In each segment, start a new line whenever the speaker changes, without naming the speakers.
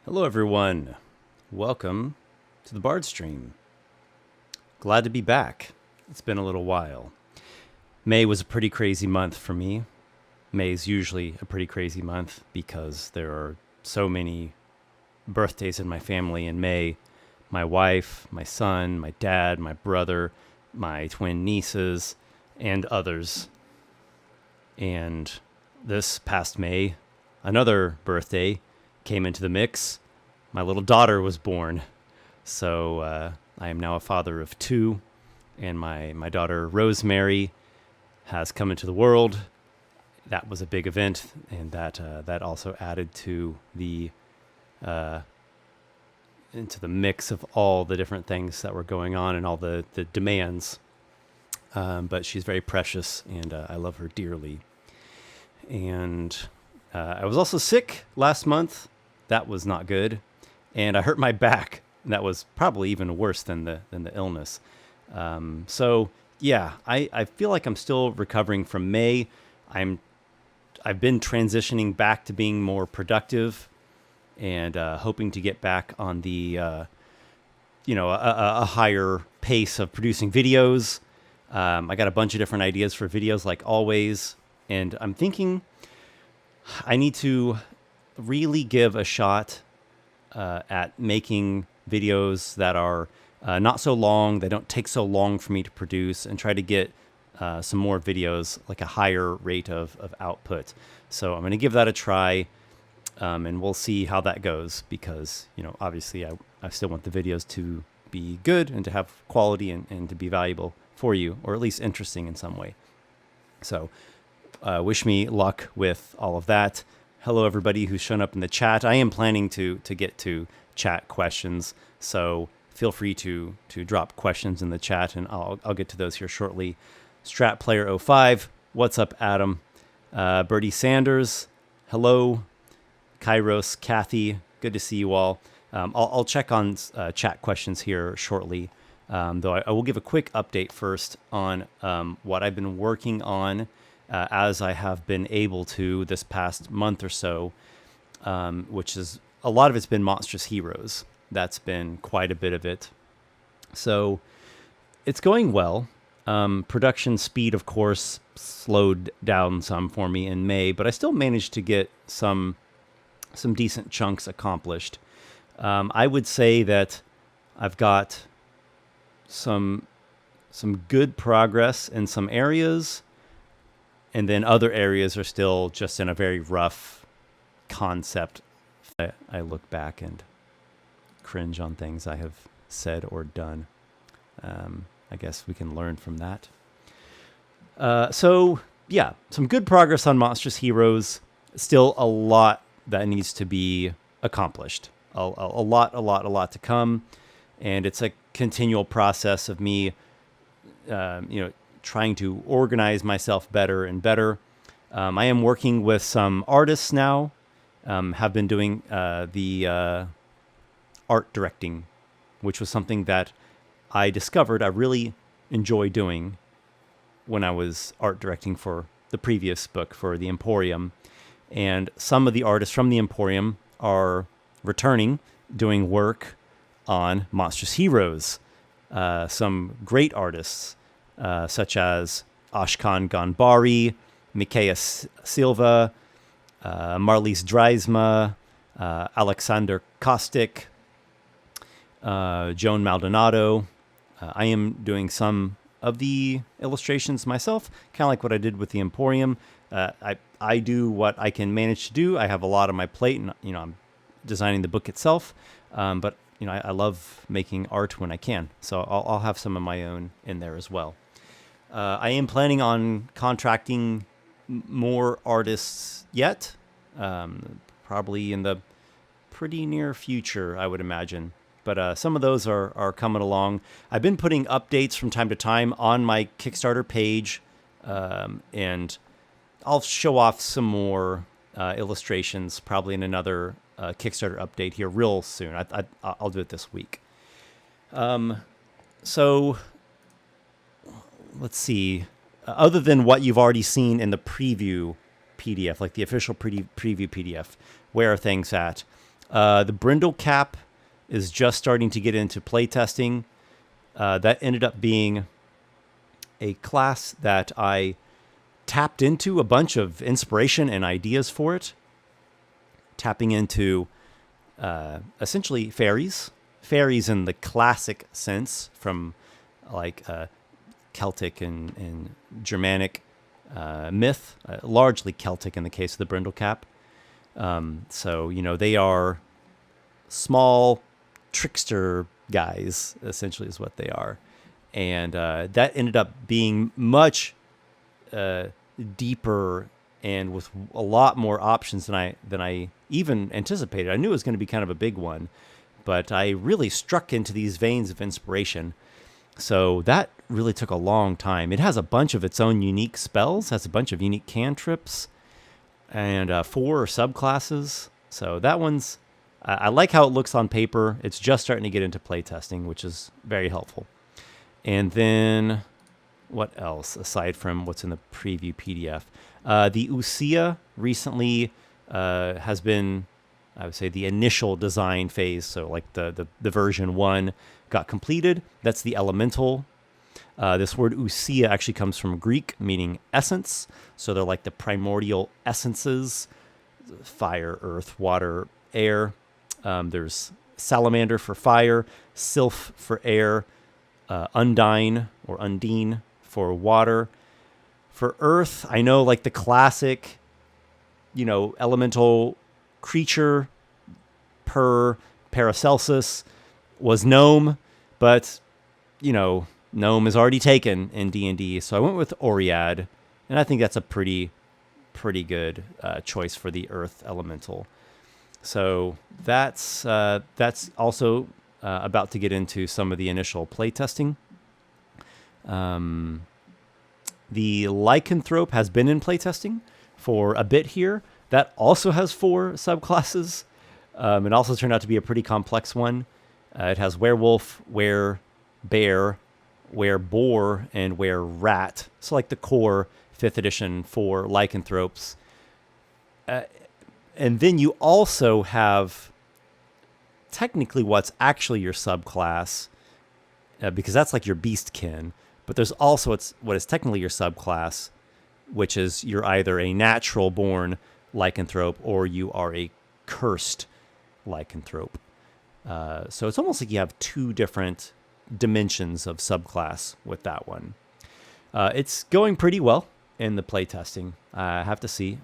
Hello, everyone. Welcome to the Bardstream. Glad to be back. It's been a little while. May was a pretty crazy month for me. May is usually a pretty crazy month because there are so many birthdays in my family in May. My wife, my son, my dad, my brother, my twin nieces, and others. And this past May, another birthday came into the mix. My little daughter was born. So I am now a father of two, and my daughter Rosemary has come into the world. That was a big event, and that also added to the into the mix of all the different things that were going on and all the demands. But she's very precious, and I love her dearly. And I was also sick last month. That was not good, and I hurt my back. And that was probably even worse than the illness. So yeah, I feel like I'm still recovering from May. I've been transitioning back to being more productive, and hoping to get back on the a higher pace of producing videos. I got a bunch of different ideas for videos, like always, and I'm thinking I need to really give a shot at making videos that are not so long, they don't take so long for me to produce, and try to get some more videos, like a higher rate of output. So I'm going to give that a try, and we'll see how that goes, because, obviously I still want the videos to be good and to have quality and to be valuable for you, or at least interesting in some way. So wish me luck with all of that. Hello, everybody who's shown up in the chat. I am planning to get to chat questions, so feel free to drop questions in the chat, and I'll get to those here shortly. StratPlayer05, what's up, Adam? Bertie Sanders, hello. Kairos, Kathy, good to see you all. I'll check on chat questions here shortly, though I will give a quick update first on what I've been working on as I have been able to this past month or so, which is a lot of it's been Monstrous Heroes. That's been quite a bit of it. So it's going well. Production speed, of course, slowed down some for me in May, but I still managed to get some decent chunks accomplished. I would say that I've got some good progress in some areas, and then other areas are still just in a very rough concept. I look back and cringe on things I have said or done. I guess we can learn from that. So yeah, some good progress on Monstrous Heroes. Still a lot that needs to be accomplished. A lot to come. And it's a continual process of me, trying to organize myself better and better. I am working with some artists now, have been doing the art directing, which was something that I discovered I really enjoy doing when I was art directing for the previous book, for the Emporium. And some of the artists from the Emporium are returning, doing work on Monstrous Heroes. Some great artists, such as Ashkan Ganbari, Mikaya Silva, Marlies Dreisma, Alexander Kostic, Joan Maldonado. I am doing some of the illustrations myself, kind of like what I did with the Emporium. I do what I can manage to do. I have a lot on my plate, and I'm designing the book itself. But I love making art when I can, so I'll have some of my own in there as well. I am planning on contracting more artists yet, probably in the pretty near future, I would imagine. But some of those are coming along. I've been putting updates from time to time on my Kickstarter page, and I'll show off some more illustrations probably in another Kickstarter update here real soon. I'll do it this week. So let's see. Other than what you've already seen in the preview PDF, like the official preview PDF, where are things at? The Brindle Cap is just starting to get into playtesting. That ended up being a class that I tapped into a bunch of inspiration and ideas for it, tapping into essentially fairies in the classic sense from like Celtic and Germanic myth, largely Celtic in the case of the Brindle Cap. So, they are small trickster guys, essentially is what they are. And that ended up being much deeper and with a lot more options than I even anticipated. I knew it was going to be kind of a big one, but I really struck into these veins of inspiration. So that really took a long time. It has a bunch of its own unique spells, has a bunch of unique cantrips, and 4 subclasses. So that one's, I like how it looks on paper. It's just starting to get into playtesting, which is very helpful. And then what else aside from what's in the preview PDF? The Usia recently has been, I would say, the initial design phase. So like the version 1 got completed. That's the elemental. This word Usia actually comes from Greek, meaning essence. So they're like the primordial essences: fire, earth, water, air. There's salamander for fire, sylph for air, undine or undine for water. For earth, I know like the classic, elemental creature per Paracelsus was gnome, but, gnome is already taken in D&D. So I went with Oread, and I think that's a pretty good choice for the earth elemental. So that's also about to get into some of the initial playtesting. The Lycanthrope has been in playtesting for a bit here. That also has 4 subclasses. It also turned out to be a pretty complex one. It has werewolf, were-bear, were-boar, and were-rat. So like the core 5th edition for Lycanthropes. And then you also have technically what's actually your subclass, because that's like your beastkin. But there's also what is technically your subclass, which is you're either a natural-born lycanthrope or you are a cursed lycanthrope. So it's almost like you have 2 different dimensions of subclass with that one. It's going pretty well in the playtesting. I have to say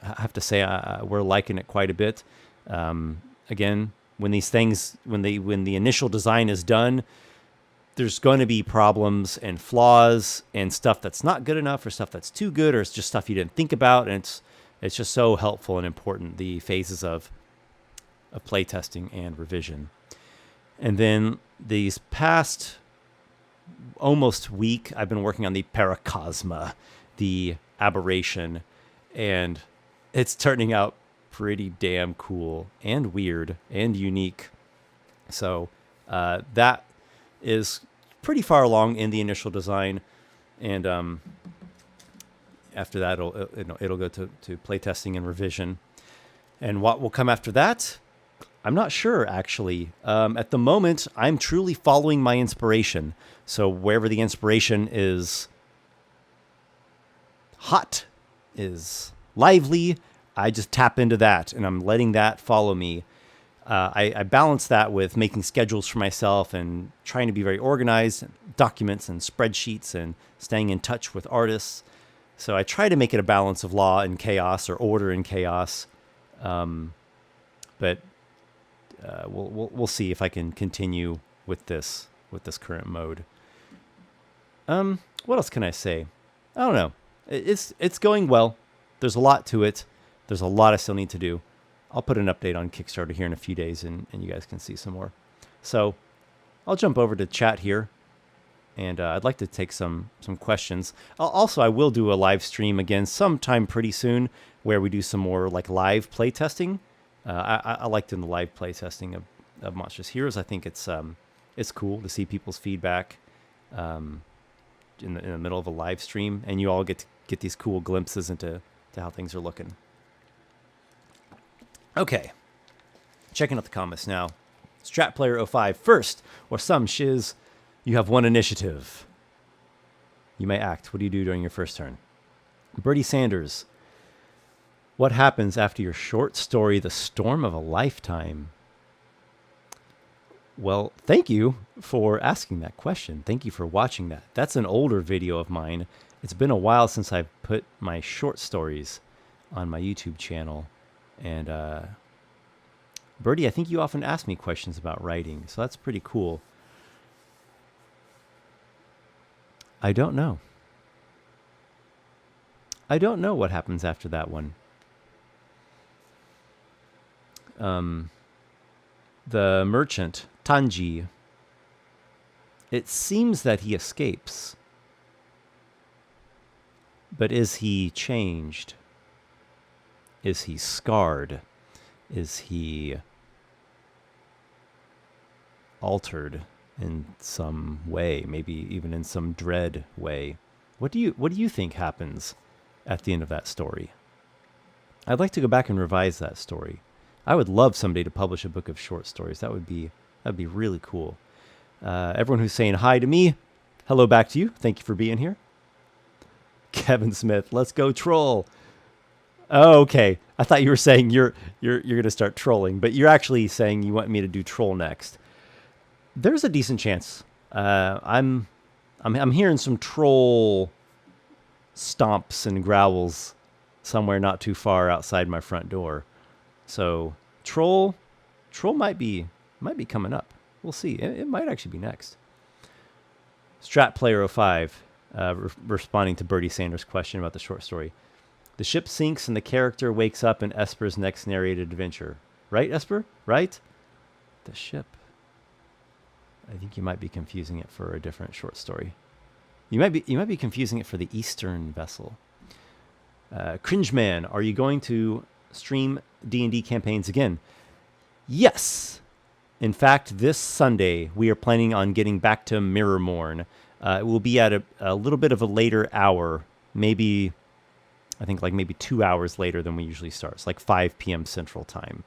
we're liking it quite a bit. Again, when these things, when the initial design is done, there's going to be problems and flaws and stuff that's not good enough or stuff that's too good or it's just stuff you didn't think about. And it's just so helpful and important, the phases of playtesting and revision. And then these past almost week, I've been working on the Paracosma, the aberration, and it's turning out pretty damn cool and weird and unique. So that is pretty far along in the initial design, and after that it'll go to playtesting and revision. And what will come after that, I'm not sure, actually. At the moment, I'm truly following my inspiration. So wherever the inspiration is hot, is lively, I just tap into that, and I'm letting that follow me. I balance that with making schedules for myself and trying to be very organized, documents and spreadsheets, and staying in touch with artists. So I try to make it a balance of law and chaos, or order and chaos. But we'll see if I can continue with this current mode. What else can I say? I don't know. It's going well. There's a lot to it. There's a lot I still need to do. I'll put an update on Kickstarter here in a few days, and you guys can see some more. So I'll jump over to chat here, and I'd like to take some questions. I will do a live stream again sometime pretty soon where we do some more like live play testing. I like doing the live play testing of Monstrous Heroes. I think it's cool to see people's feedback in the middle of a live stream, and you all get these cool glimpses into how things are looking. Okay. Checking out the comments now. Strat Player 05, first, or some shiz, you have one initiative. You may act. What do you do during your first turn? Bertie Sanders, what happens after your short story, The Storm of a Lifetime? Well, thank you for asking that question. Thank you for watching that. That's an older video of mine. It's been a while since I've put my short stories on my YouTube channel. And Bertie, I think you often ask me questions about writing, so that's pretty cool. I don't know. I don't know what happens after that one. The merchant, Tanji, it seems that he escapes. But is he changed? Is he scarred? Is he altered in some way, maybe even in some dread way? What do you think happens at the end of that story? I'd like to go back and revise that story. I would love someday to publish a book of short stories. That'd be really cool. Everyone who's saying hi to me, hello back to you. Thank you for being here. Kevin Smith, let's go troll. Oh, okay. I thought you were saying you're going to start trolling, but you're actually saying you want me to do troll next. There's a decent chance. I'm hearing some troll stomps and growls somewhere not too far outside my front door. So troll might be coming up. We'll see. It might actually be next. Strat Player 05, responding to Bertie Sanders' question about the short story. The ship sinks and the character wakes up in Esper's next narrated adventure. Right, Esper? Right? The ship. I think you might be confusing it for a different short story. You might be confusing it for the Eastern Vessel. Cringe Man, are you going to stream D&D campaigns again? Yes. In fact, this Sunday we are planning on getting back to Mirrormorn. It will be at a little bit of a later hour, maybe 2 hours later than we usually start. It's like 5 p.m. Central Time.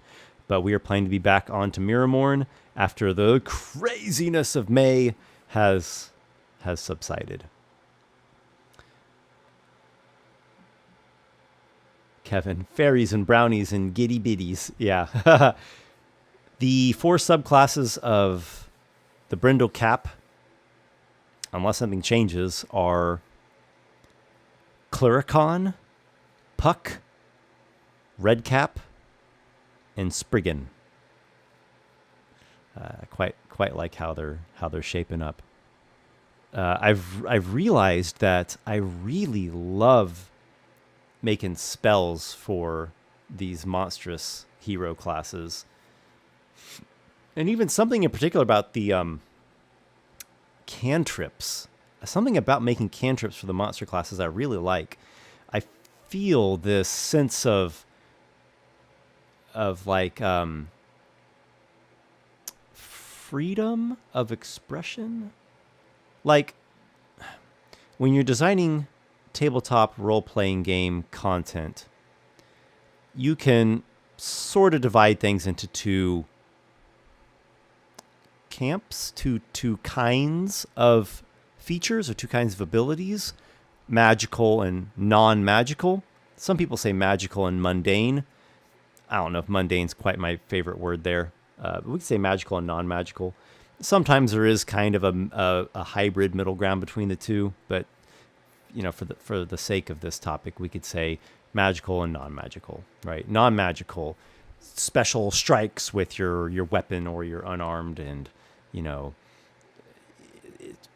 But we are planning to be back on to Mirrormorn after the craziness of May has subsided. Kevin, fairies and brownies and giddy biddies. Yeah. The 4 subclasses of the Brindle Cap, unless something changes, are Clericon, Puck, Redcap, and Spriggan. Quite like how they're shaping up. I've realized that I really love making spells for these monstrous hero classes, and even something in particular about the cantrips. Something about making cantrips for the monster classes I really like. I feel this sense of like freedom of expression. Like when you're designing tabletop role-playing game content, you can sort of divide things into two camps, two kinds of features or two kinds of abilities, magical and non-magical. Some people say magical and mundane. I don't know if mundane's quite my favorite word there. But we could say magical and non-magical. Sometimes there is kind of a hybrid middle ground between the two, but for the sake of this topic, we could say magical and non-magical, right? Non-magical, special strikes with your weapon or your unarmed, and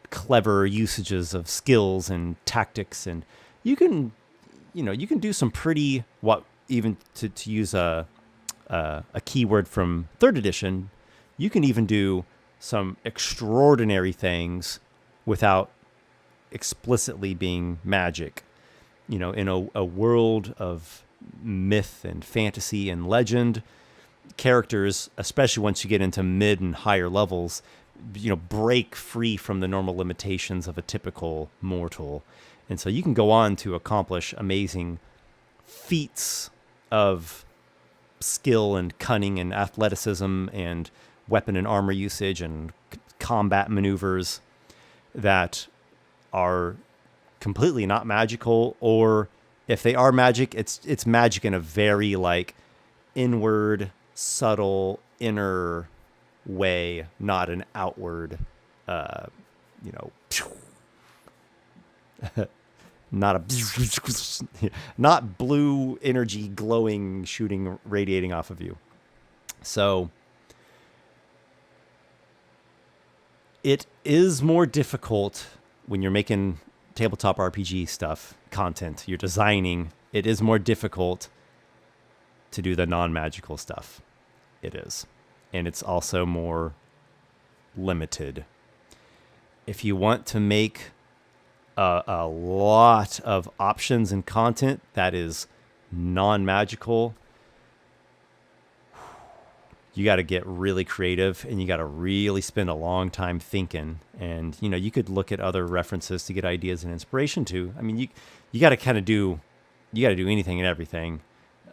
clever usages of skills and tactics, and you can do some pretty, even to use a keyword from 3rd edition, you can even do some extraordinary things without explicitly being magic. In a world of myth and fantasy and legend, characters, especially once you get into mid and higher levels, break free from the normal limitations of a typical mortal. And so you can go on to accomplish amazing feats of skill and cunning and athleticism and weapon and armor usage and combat maneuvers that are completely not magical, or if they are magic, it's magic in a very like inward, subtle, inner way, not an outward, you know, not a not blue energy glowing, shooting, radiating off of you. So it is more difficult when you're making tabletop RPG stuff, content, you're designing. It is more difficult to do the non-magical stuff. It is. And it's also more limited. If you want to make a lot of options and content that is non-magical, you got to get really creative, and you got to really spend a long time thinking. And, you know, you could look at other references to get ideas and inspiration too. I mean, you got to kind of do anything and everything.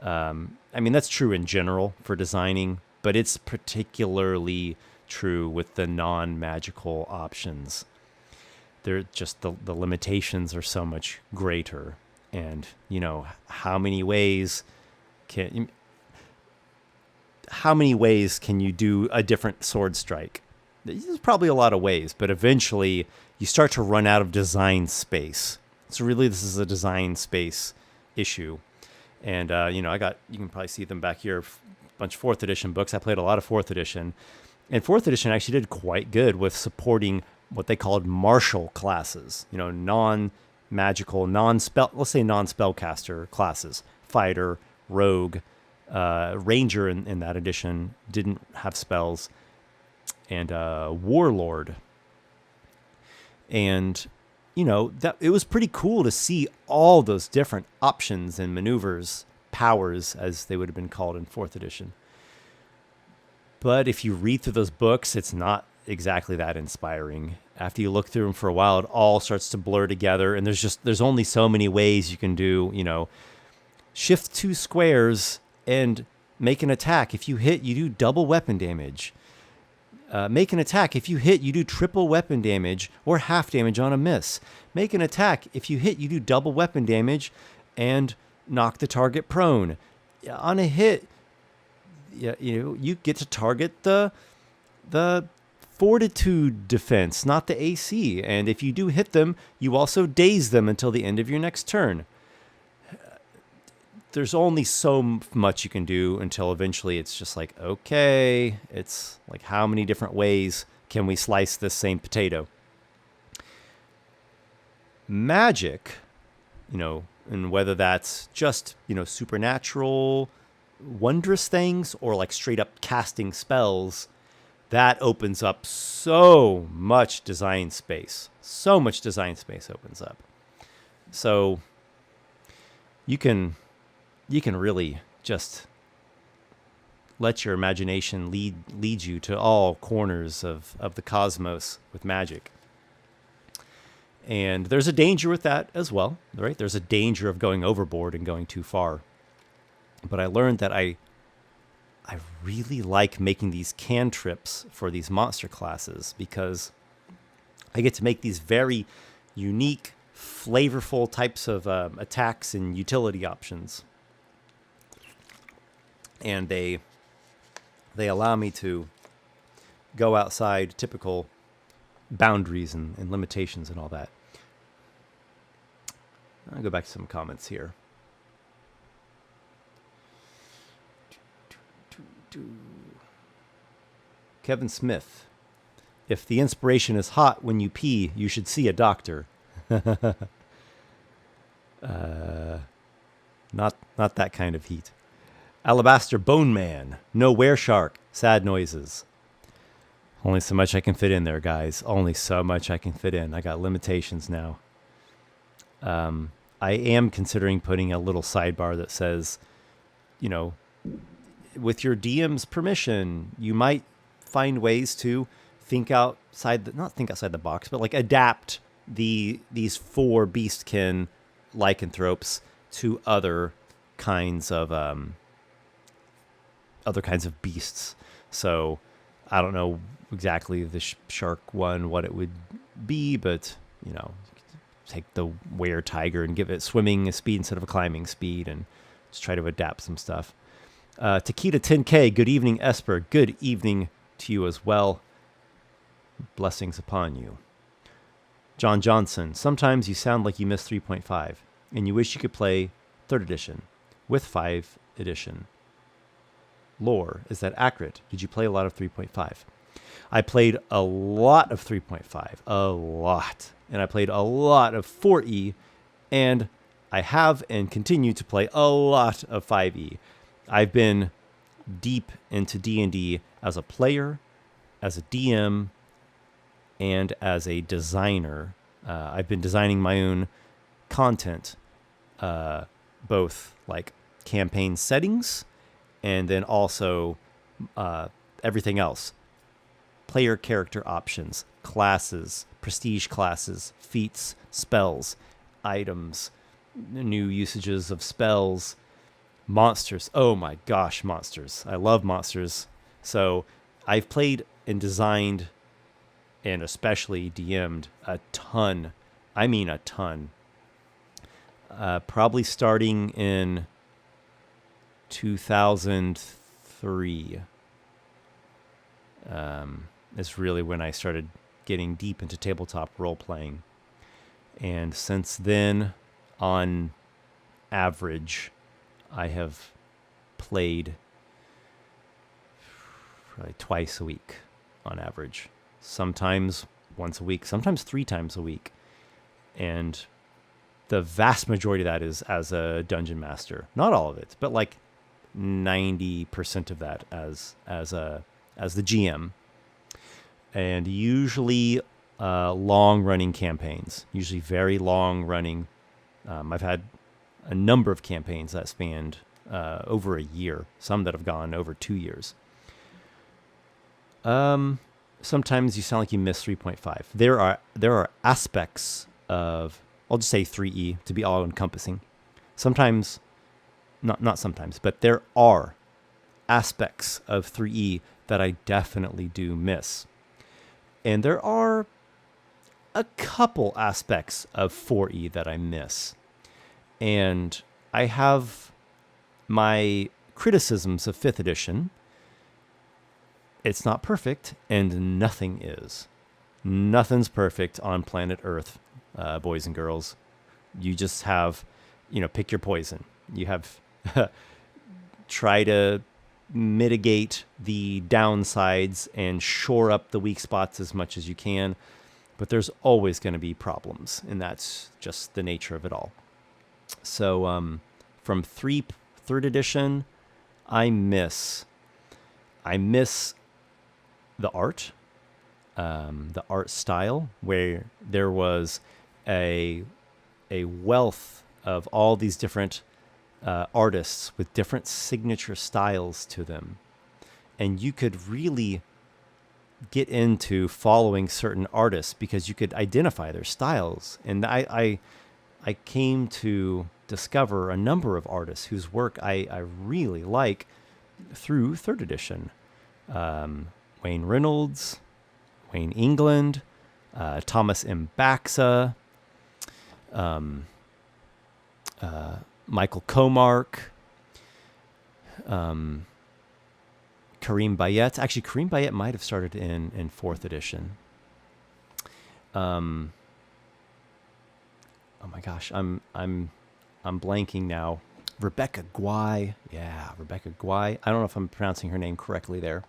I mean, that's true in general for designing, but it's particularly true with the non-magical options. They're just the limitations are so much greater. And, you know, how many ways can you do a different sword strike? There's probably a lot of ways, but eventually you start to run out of design space. So really, this is a design space issue. And, you know, you can probably see them back here, a bunch of 4th edition books. I played a lot of 4th edition. And 4th edition actually did quite good with supporting what they called martial classes, you know, non-magical, let's say non-spellcaster classes, fighter, rogue, ranger in that edition didn't have spells, and warlord. And, you know, that it was pretty cool to see all those different options and maneuvers, powers, as they would have been called in 4th edition. But if you read through those books, it's not exactly that inspiring. After you look through them for a while, it all starts to blur together, and there's only so many ways you can do, you know, shift 2 squares and make an attack. If you hit, you do double weapon damage. Make an attack. If you hit, you do triple weapon damage or half damage on a miss. Make an attack. If you hit, you do double weapon damage and knock the target prone. On a hit, you get to target the fortitude defense, not the AC. And if you do hit them, you also daze them until the end of your next turn. There's only so much you can do until eventually it's just like, okay, it's like, how many different ways can we slice this same potato? Magic, you know, and whether that's just, you know, supernatural, wondrous things, or like straight up casting spells, that opens up so much design space. So much design space opens up. So you can really just let your imagination lead you to all corners of the cosmos with magic. And there's a danger with that as well, right? There's a danger of going overboard and going too far. But I learned that I really like making these cantrips for these monster classes, because I get to make these very unique, flavorful types of attacks and utility options. And they allow me to go outside typical boundaries and limitations and all that. I'll go back to some comments here. Kevin Smith. If the inspiration is hot when you pee, you should see a doctor. Not that kind of heat. Alabaster Bone Man. No were shark. Sad noises. Only so much I can fit in there, guys. Only so much I can fit in. I got limitations now. I am considering putting a little sidebar that says, you know, with your DM's permission, you might find ways to not think outside the box, but like adapt these 4 beastkin lycanthropes to other kinds of other kinds of beasts. So I don't know exactly the shark one, what it would be, but, take the were tiger and give it swimming speed instead of a climbing speed and just try to adapt some stuff. Takita 10K, good evening, Esper. Good evening to you as well. Blessings upon you. John Johnson, sometimes you sound like you missed 3.5 and you wish you could play 3rd edition with 5 edition lore. Is that accurate? Did you play a lot of 3.5? I played a lot of 3.5, a lot. And I played a lot of 4E, and I have and continue to play a lot of 5E. I've been deep into D&D as a player, as a DM, and as a designer. I've been designing my own content, both like campaign settings and then also everything else. Player character options, classes, prestige classes, feats, spells, items, new usages of spells, monsters. Oh my gosh, monsters. I love monsters. So I've played and designed and especially DM'd a ton. I mean a ton. Probably starting in 2003 is really when I started getting deep into tabletop role-playing. And since then, on average, I have played probably twice a week on average. Sometimes once a week, sometimes 3 times a week. And the vast majority of that is as a dungeon master. Not all of it, but like 90% of that as the GM. And usually long-running campaigns, usually very long-running. I've had a number of campaigns that spanned over a year, some that have gone over 2 years. Sometimes you sound like you missed 3.5. There are aspects of, I'll just say 3E to be all-encompassing. Sometimes, not sometimes, but there are aspects of 3E that I definitely do miss. And there are a couple aspects of 4E that I miss. And I have my criticisms of 5th edition. It's not perfect, and nothing is. Nothing's perfect on planet Earth, boys and girls. You just have, pick your poison. You have try to mitigate the downsides and shore up the weak spots as much as you can. But there's always going to be problems, and that's just the nature of it all. So from 3rd edition, I miss the art style, where there was a wealth of all these different artists with different signature styles to them. And you could really get into following certain artists because you could identify their styles. And I came to discover a number of artists whose work I really like through 3rd edition. Wayne Reynolds, Wayne England, Thomas M. Baxa, Michael Comark, Kareem Bayet. Actually, Kareem Bayet might have started in 4th edition. Oh my gosh, I'm blanking now. Rebecca Guay. Yeah, Rebecca Guay. I don't know if I'm pronouncing her name correctly there.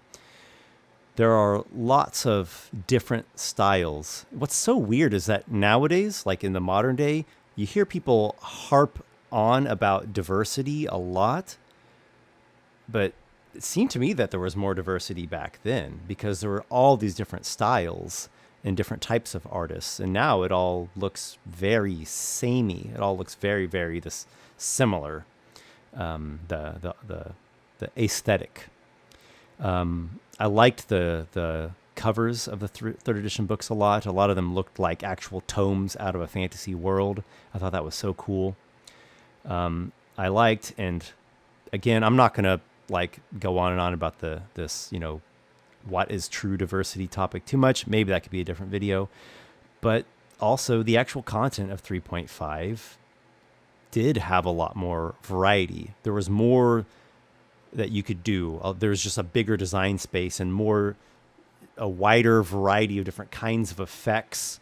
There are lots of different styles. What's so weird is that nowadays, like in the modern day, you hear people harp on about diversity a lot, but it seemed to me that there was more diversity back then because there were all these different styles and different types of artists, and now it all looks very samey. It all looks very, very similar. The aesthetic. I liked the covers of the 3rd edition books a lot. A lot of them looked like actual tomes out of a fantasy world. I thought that was so cool. I liked, and again, I'm not going to like go on and on about this, what is true diversity topic too much. Maybe that could be a different video. But also the actual content of 3.5 did have a lot more variety. There was more that you could do. There was just a bigger design space and a wider variety of different kinds of effects.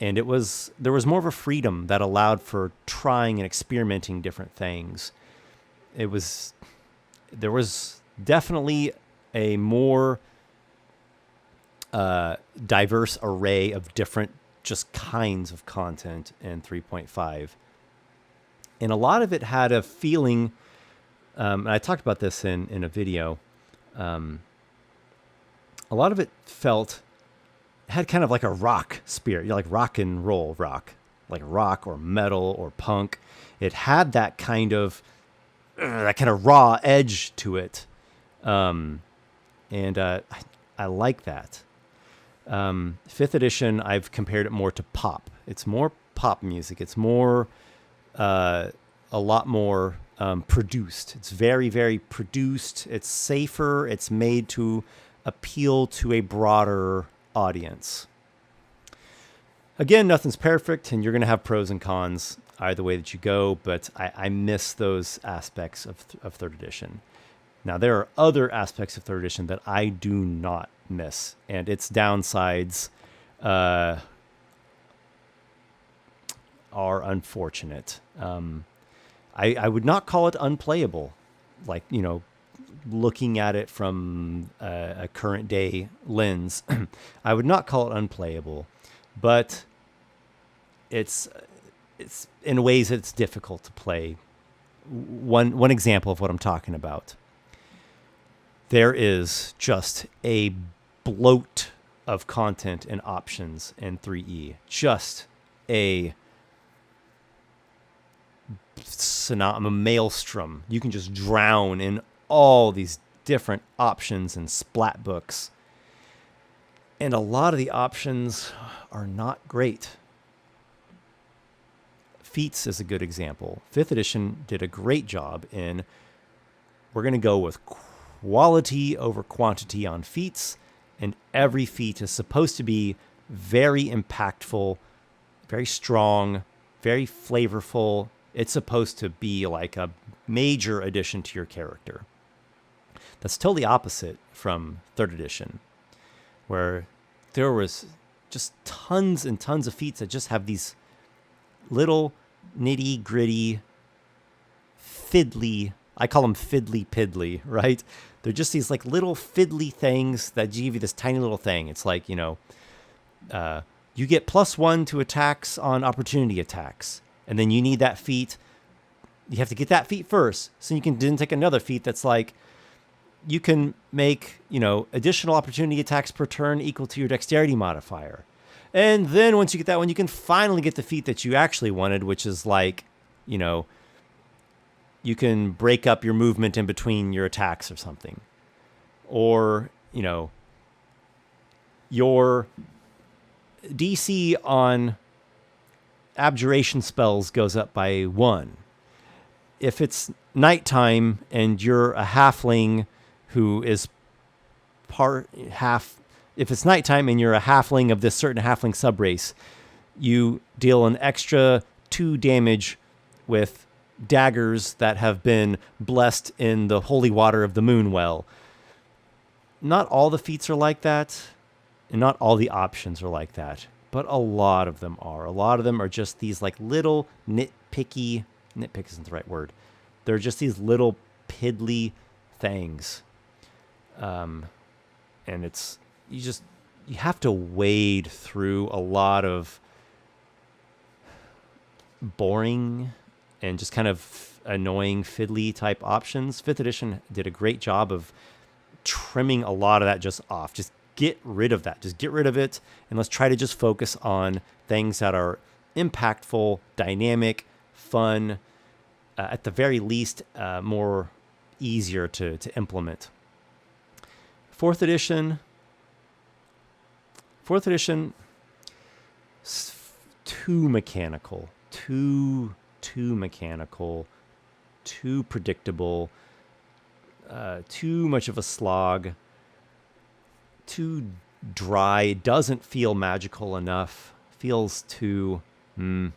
And there was more of a freedom that allowed for trying and experimenting different things. There was definitely a more diverse array of different just kinds of content in 3.5. And a lot of it had a feeling, and I talked about this in a video, a lot of it had kind of like a rock spirit, like rock and roll rock, like rock or metal or punk. It had that kind of raw edge to it. And I like that. 5th edition, I've compared it more to pop. It's more pop music. It's more, a lot more produced. It's very, very produced. It's safer. It's made to appeal to a broader audience. Again, nothing's perfect, and you're going to have pros and cons either way that you go, but I miss those aspects of 3rd edition. Now, there are other aspects of 3rd edition that I do not miss, and its downsides are unfortunate. I would not call it unplayable, like, looking at it from a current day lens. I would not call it unplayable, but it's in ways it's difficult to play. One example of what I'm talking about. There is just a bloat of content and options in 3E. Just a maelstrom. You can just drown in all these different options and splat books. And a lot of the options are not great. Feats is a good example. 5th edition did a great job in, we're going to go with quality over quantity on feats, and every feat is supposed to be very impactful, very strong, very flavorful. It's supposed to be like a major addition to your character. That's totally opposite from 3rd edition, where there was just tons and tons of feats that just have these little nitty gritty, fiddly, I call them fiddly piddly, right? They're just these like little fiddly things that give you this tiny little thing. It's like, you get +1 to attacks on opportunity attacks. And then you need that feat. You have to get that feat first. So you can then take another feat that's like, you can make, additional opportunity attacks per turn equal to your dexterity modifier. And then once you get that one, you can finally get the feat that you actually wanted, which is like, you can break up your movement in between your attacks or something. Or, your DC on abjuration spells goes up by 1. If it's nighttime and you're a halfling who is if it's nighttime and you're a halfling of this certain halfling subrace, you deal an extra 2 damage with daggers that have been blessed in the holy water of the Moonwell. Not all the feats are like that, and not all the options are like that, but a lot of them are. A lot of them are just these like little nitpick isn't the right word. They're just these little piddly things. And you have to wade through a lot of boring and just kind of annoying fiddly type options. 5th edition did a great job of trimming a lot of that just off. Just get rid of that. Just get rid of it. And let's try to just focus on things that are impactful, dynamic, fun, at the very least, more easier to implement. 4th edition, too mechanical, too mechanical, too predictable. too much of a slog, too dry, doesn't feel magical enough, feels too... a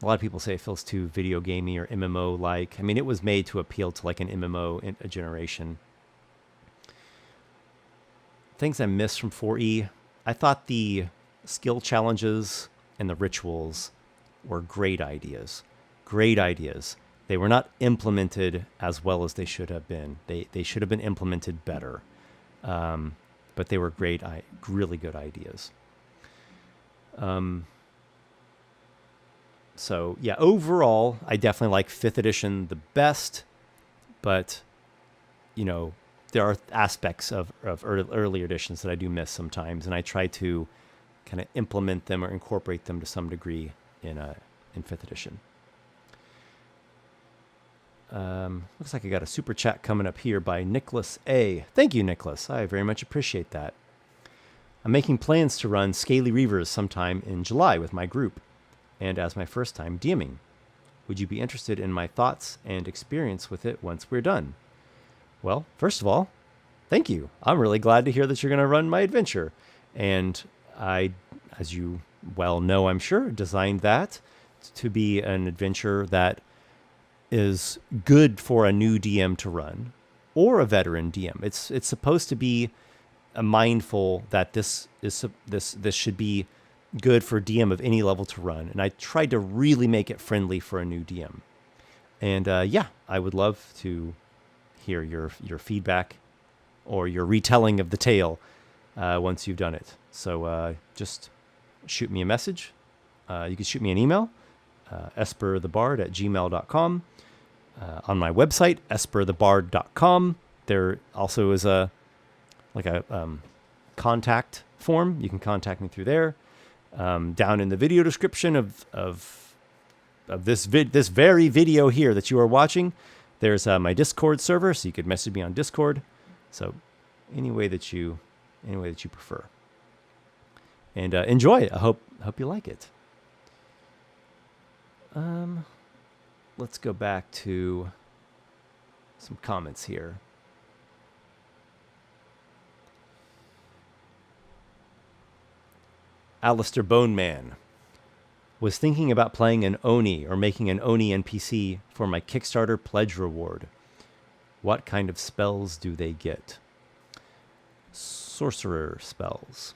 lot of people say it feels too video gamey or MMO-like. I mean, it was made to appeal to like an MMO in a generation. Things I missed from 4E. I thought the skill challenges and the rituals were great ideas. Great ideas. They were not implemented as well as they should have been. They should have been implemented better. But they were great, really good ideas. So yeah, overall, I definitely like 5th edition the best, but you know, there are aspects of earlier editions that I do miss sometimes, and I try to kind of implement them or incorporate them to some degree in 5th edition. Looks like I got a super chat coming up here by Nicholas A. Thank you, Nicholas. I very much appreciate that. I'm making plans to run Scaly Reavers sometime in July with my group, and as my first time DMing. Would you be interested in my thoughts and experience with it once we're done? Well, first of all, thank you. I'm really glad to hear that you're going to run my adventure. And I, as you well know, I'm sure, designed that to be an adventure that is good for a new DM to run or a veteran DM. It's supposed to be mindful that this should be good for DM of any level to run, and I tried to really make it friendly for a new DM. And yeah, I would love to hear your feedback or your retelling of the tale once you've done it. So just shoot me a message. You can shoot me an email, esperthebard@gmail.com. On my website, esperthebard.com, there also is a contact form. You can contact me through there. Down in the video description of this very video here that you are watching, there's my Discord server, so you could message me on Discord. So any way that you prefer. And enjoy it. I hope you like it. Let's go back to some comments here. Alistair Boneman was thinking about playing an Oni or making an Oni NPC for my Kickstarter pledge reward. What kind of spells do they get? Sorcerer spells.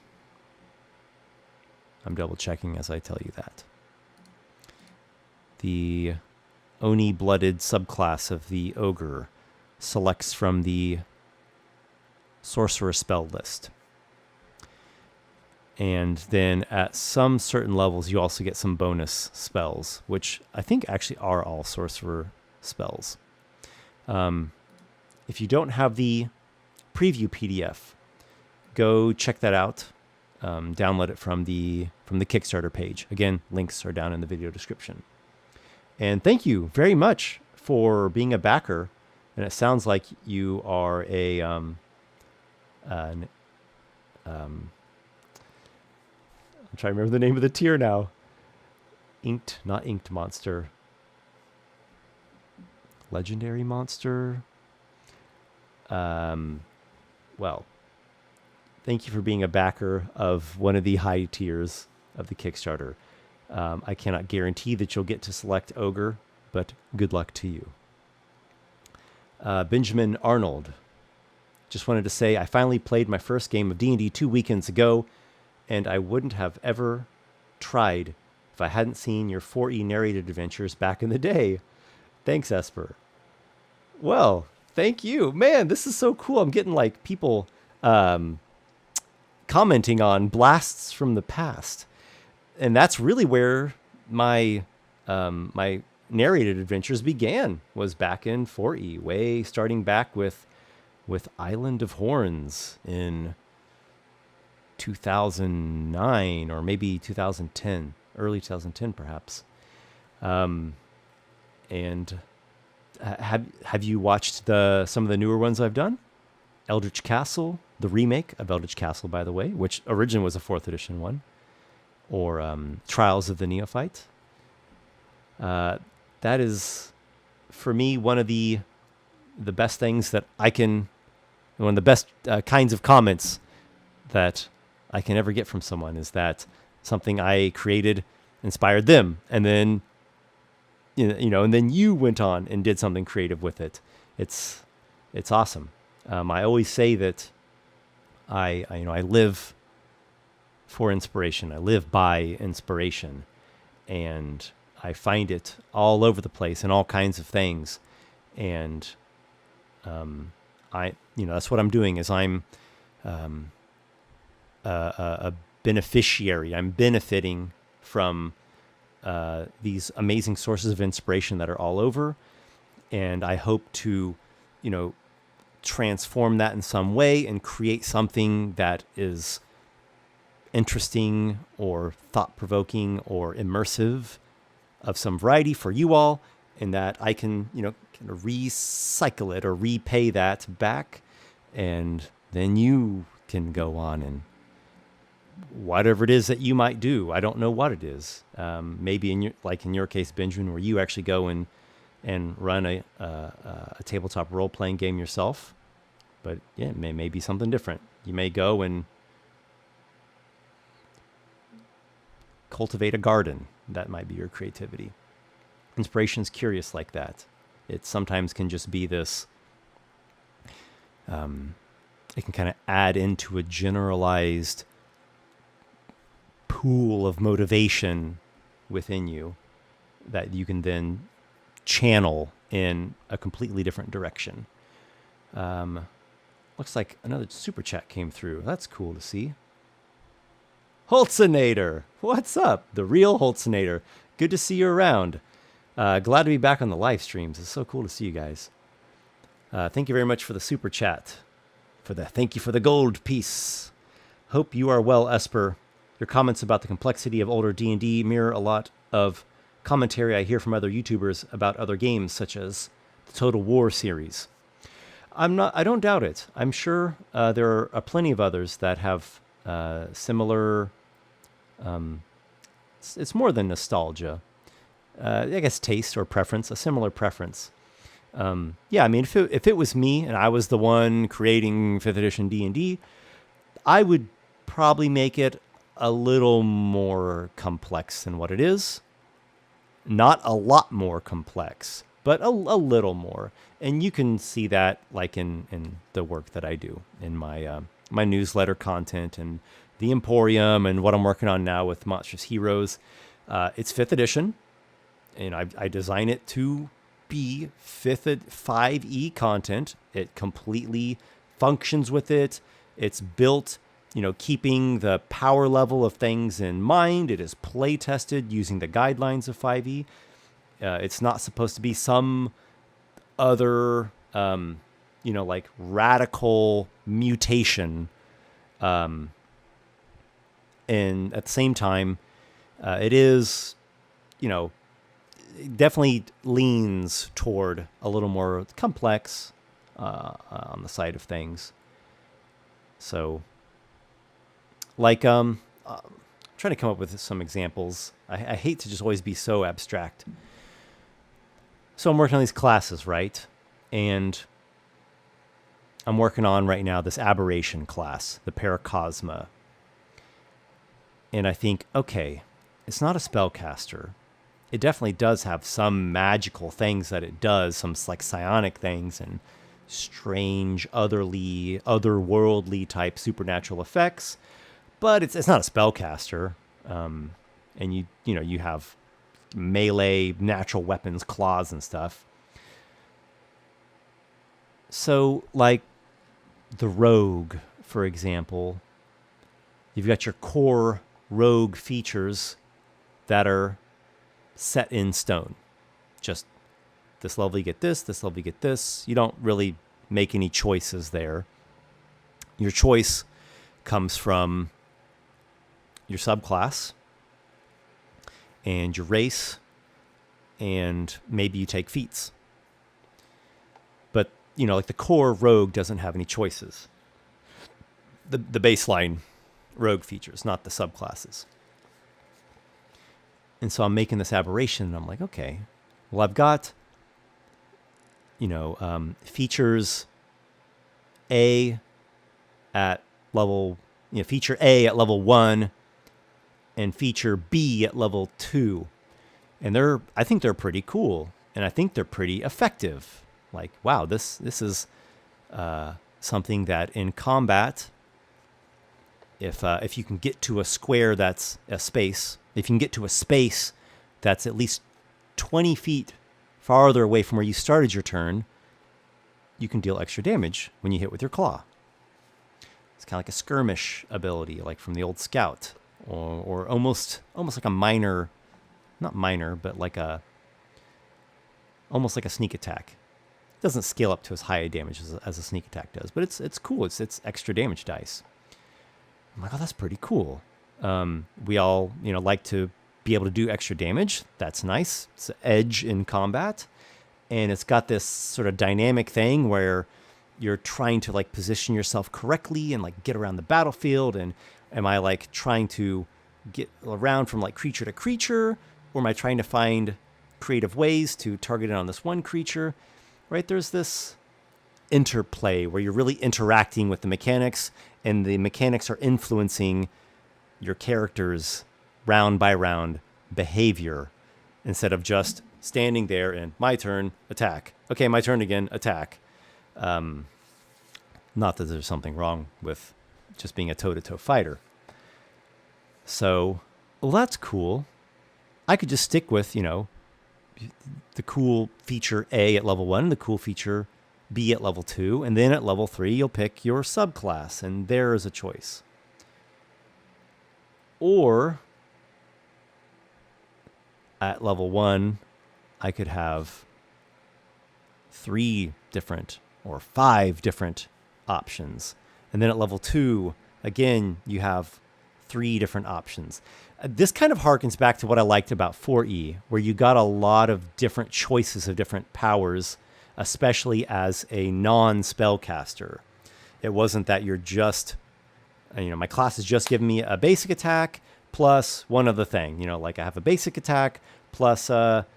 I'm double checking as I tell you that. The Oni-blooded subclass of the Ogre selects from the Sorcerer spell list. And then at some certain levels, you also get some bonus spells, which I think actually are all Sorcerer spells. If you don't have the preview PDF, go check that out. Download it from the Kickstarter page. Again, links are down in the video description. And thank you very much for being a backer. And it sounds like you are I'm trying to remember the name of the tier now. Not Inked Monster. Legendary Monster. Well, thank you for being a backer of one of the high tiers of the Kickstarter. I cannot guarantee that you'll get to select Ogre, but good luck to you. Benjamin Arnold. Just wanted to say I finally played my first game of D&D 2 weekends ago, and I wouldn't have ever tried if I hadn't seen your 4E narrated adventures back in the day. Thanks, Esper. Well, thank you. Man, this is so cool. I'm getting like people commenting on blasts from the past. And that's really where my my narrated adventures began, was back in 4E, starting back with Island of Horns in 2009 or maybe 2010, early 2010 perhaps. And have you watched some of the newer ones I've done? Eldritch Castle, the remake of Eldritch Castle, by the way, which originally was a 4th edition one, or Trials of the Neophyte. That is, for me, one of the the best things that I can, one of the best kinds of comments that I can ever get from someone is that something I created inspired them, and then and then you went on and did something creative with it. It's awesome. I always say that I live for inspiration. I live by inspiration, and I find it all over the place in all kinds of things. And that's what I'm doing. Is I'm a beneficiary. I'm benefiting from these amazing sources of inspiration that are all over, and I hope to, transform that in some way and create something that is interesting or thought-provoking or immersive of some variety for you all, and that I can, kind of recycle it or repay that back, and then you can go on and whatever it is that you might do. I don't know what it is. Maybe in your case, Benjamin, where you actually go and run a tabletop role-playing game yourself. But yeah, it may be something different. You may go and cultivate a garden. That might be your creativity. Inspiration's curious like that. It sometimes can just be this, it can kind of add into a generalized pool of motivation within you that you can then channel in a completely different direction. Looks like another super chat came through. That's cool to see. Holtzinator, what's up? The real Holtzinator. Good to see you around. Glad to be back on the live streams. It's so cool to see you guys. Thank you very much for the super chat. Thank you for the gold piece. Hope you are well, Esper. Your comments about the complexity of older D&D mirror a lot of commentary I hear from other YouTubers about other games, such as the Total War series. I don't doubt it. I'm sure there are plenty of others that have similar. It's more than nostalgia. I guess taste or preference, a similar preference. Yeah, I mean, if it was me and I was the one creating 5th edition D&D, I would probably make it a little more complex than what it is. Not a lot more complex, but a little more. And you can see that like in the work that I do in my my newsletter content and the Emporium and what I'm working on now with Monstrous Heroes. It's 5th edition, and I design it to be 5e content. It completely functions with it. It's built, keeping the power level of things in mind. It is play tested using the guidelines of 5e. It's not supposed to be some other, like radical mutation. And at the same time, it is, definitely leans toward a little more complex on the side of things. So, like, trying to come up with some examples. I hate to just always be so abstract. So I'm working on these classes, right? And I'm working on right now this aberration class, the Paracosma. And I think, okay, it's not a spellcaster. It definitely does have some magical things that it does, some like psionic things and strange, otherworldly type supernatural effects. But it's not a spellcaster. And you have melee natural weapons, claws and stuff. So like the rogue, for example, you've got your core rogue features that are set in stone. Just this level you get this level you get this. You don't really make any choices there. Your choice comes from your subclass and your race, and maybe you take feats. But, like the core rogue doesn't have any choices. The baseline rogue features, not the subclasses. And so I'm making this aberration, and I'm like, okay, well, I've got features A at level, feature A at level 1 and feature B at level 2. And I think they're pretty cool. And I think they're pretty effective. Like, wow, this is something that in combat, if you can get to a square that's a space, if you can get to a space that's at least 20 feet farther away from where you started your turn, you can deal extra damage when you hit with your claw. It's kind of like a skirmish ability, like from the old Scout, or almost like a minor, not minor, but almost like a sneak attack. It doesn't scale up to as high a damage as a sneak attack does, but it's cool. It's extra damage dice. I'm like, oh, that's pretty cool. We all like to be able to do extra damage. That's nice. It's an edge in combat, and it's got this sort of dynamic thing where you're trying to like position yourself correctly and like get around the battlefield. And am I like trying to get around from like creature to creature, or am I trying to find creative ways to target it on this one creature? Right? There's this interplay where you're really interacting with the mechanics, and the mechanics are influencing your character's round by round behavior instead of just standing there and my turn, attack. Okay, my turn again, attack. Not that there's something wrong with just being a toe-to-toe fighter. So, well, that's cool. I could just stick with, the cool feature A at level 1, the cool feature B at level 2, and then at level 3, you'll pick your subclass, and there is a choice. Or, at level 1, I could have 3 different or 5 different options. And then at level 2, again, you have 3 different options. This kind of harkens back to what I liked about 4E, where you got a lot of different choices of different powers, especially as a non-spellcaster. It wasn't that you're just, my class is just giving me a basic attack plus one other thing. Like I have a basic attack plus a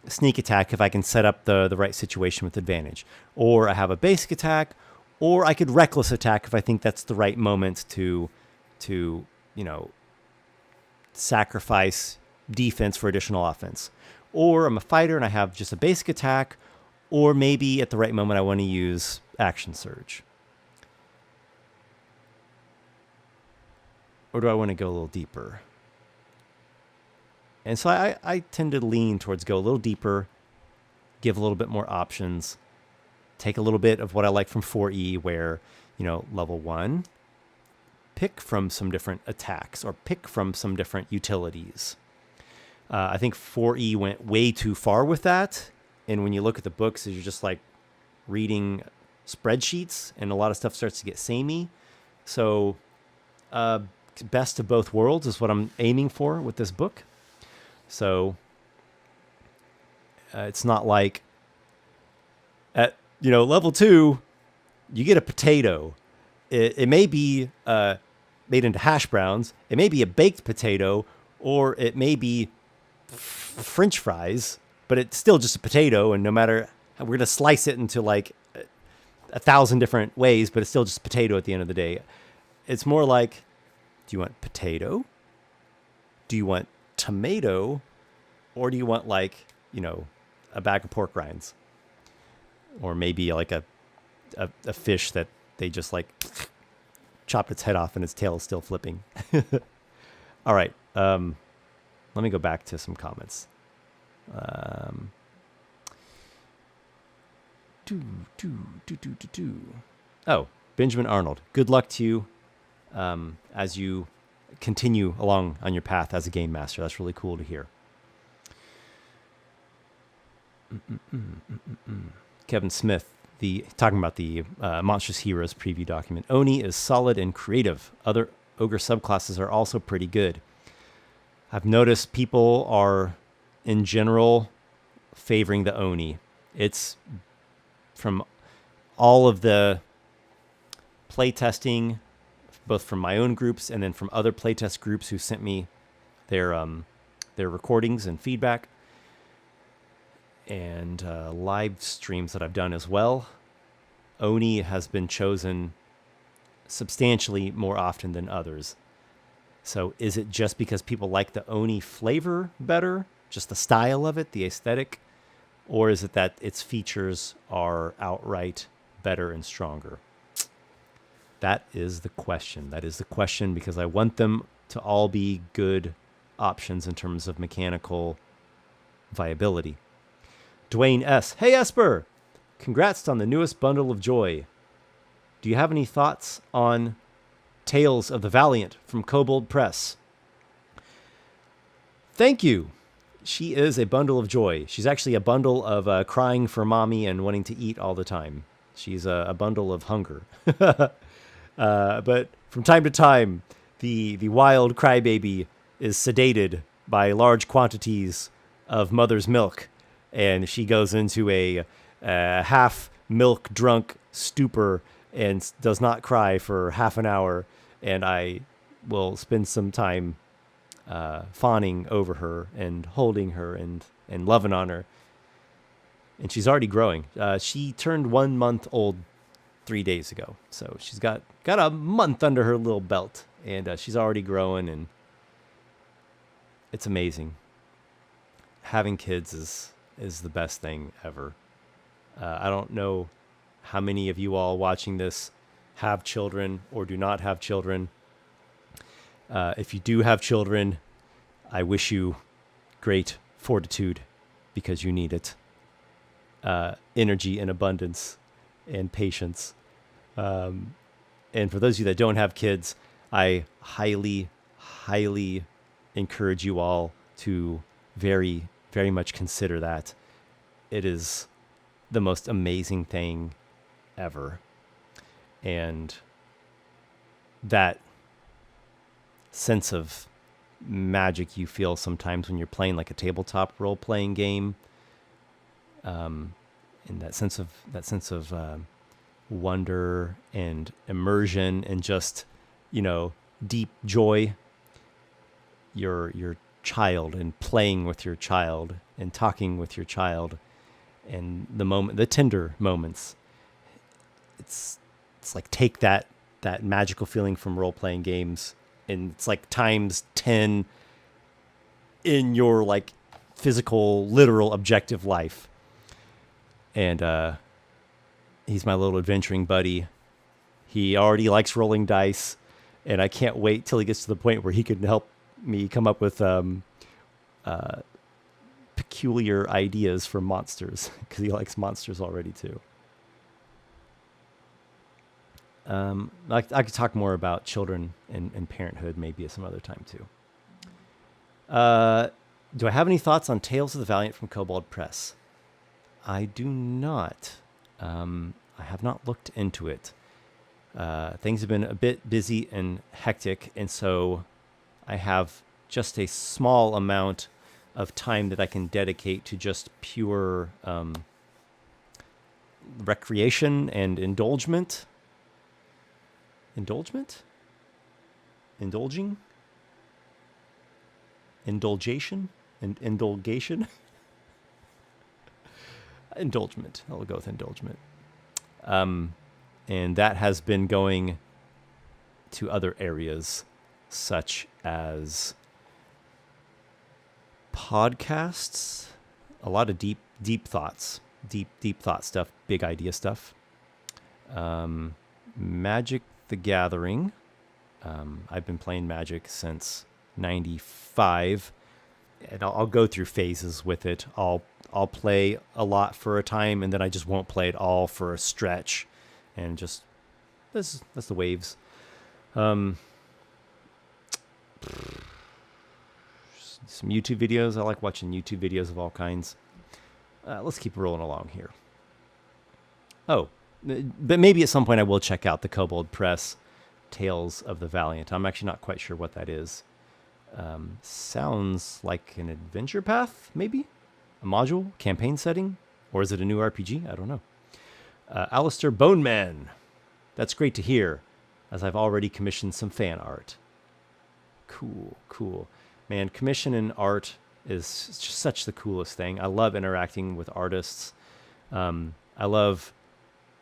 sneak attack if I can set up the right situation with advantage. Or I have a basic attack, or I could reckless attack if I think that's the right moment to sacrifice defense for additional offense. Or I'm a fighter and I have just a basic attack, or maybe at the right moment I want to use action surge. Or do I want to go a little deeper? And so I tend to lean towards go a little deeper, give a little bit more options, take a little bit of what I like from 4E where, level 1, pick from some different attacks or pick from some different utilities. I think 4E went way too far with that. And when you look at the books, you're just like reading spreadsheets and a lot of stuff starts to get samey. So best of both worlds is what I'm aiming for with this book. So it's not like at, level 2, you get a potato. It may be made into hash browns. It may be a baked potato, or it may be French fries, but it's still just a potato. And no matter how, we're going to slice it into like 1,000 different ways, but it's still just potato at the end of the day. It's more like, do you want potato? Do you want tomato? Or do you want like, a bag of pork rinds? Or maybe like a fish that they just like chopped its head off and its tail is still flipping. All right. Let me go back to some comments. Oh, Benjamin Arnold. Good luck to you as you continue along on your path as a game master. That's really cool to hear. Kevin Smith, talking about the Monstrous Heroes preview document. Oni is solid and creative. Other ogre subclasses are also pretty good. I've noticed people are, in general, favoring the Oni. It's from all of the playtesting, both from my own groups and then from other playtest groups who sent me their recordings and feedback. and live streams that I've done as well, Oni has been chosen substantially more often than others. So is it just because people like the Oni flavor better, just the style of it, the aesthetic, or is it that its features are outright better and stronger? That is the question. That is the question, because I want them to all be good options in terms of mechanical viability. Dwayne S. Hey, Esper! Congrats on the newest bundle of joy. Do you have any thoughts on Tales of the Valiant from Kobold Press? Thank you. She is a bundle of joy. She's actually a bundle of crying for mommy and wanting to eat all the time. She's a bundle of hunger. But from time to time, the wild crybaby is sedated by large quantities of mother's milk, and she goes into a half milk drunk stupor and does not cry for half an hour. And I will spend some time fawning over her and holding her and loving on her. And she's already growing. She turned 1 month old 3 days ago. So she's got a month under her little belt. And she's already growing, and it's amazing. Having kids is the best thing ever. I don't know how many of you all watching this have children or do not have children. If you do have children, I wish you great fortitude, because you need it. Energy and abundance and patience. And for those of you that don't have kids, I highly, highly encourage you all to very, very much consider that. It is the most amazing thing ever. And that sense of magic you feel sometimes when you're playing like a tabletop role-playing game, and that sense of wonder and immersion and just, deep joy. Your child, and playing with your child and talking with your child, and the tender moments. It's like take that magical feeling from role-playing games, and it's like times 10 in your like physical, literal, objective life. And he's my little adventuring buddy. He already likes rolling dice, and I can't wait till he gets to the point where he can help me come up with peculiar ideas for monsters, because he likes monsters already too. I could talk more about children and parenthood maybe at some other time too. Do I have any thoughts on Tales of the Valiant from Kobold Press? I do not. I have not looked into it. Things have been a bit busy and hectic, and so I have just a small amount of time that I can dedicate to just pure recreation and indulgement. Indulging? Indulgation? Indulgation? Indulgement. I'll go with indulgement. And that has been going to other areas, such as podcasts, a lot of deep thoughts, deep thought stuff, big idea stuff. Magic the Gathering. I've been playing Magic since 95, and I'll go through phases with it. I'll play a lot for a time, and then I just won't play it all for a stretch, and just that's the waves. Some YouTube videos. I like watching YouTube videos of all kinds. Let's keep rolling along here. Oh, but maybe at some point I will check out the Kobold Press Tales of the Valiant. I'm actually not quite sure what that is. Sounds like an adventure path, maybe? A module? Campaign setting? Or is it a new RPG? I don't know. Alistair Boneman. That's great to hear, as I've already commissioned some fan art. Cool. Man, commissioning art is just such the coolest thing. I love interacting with artists. I love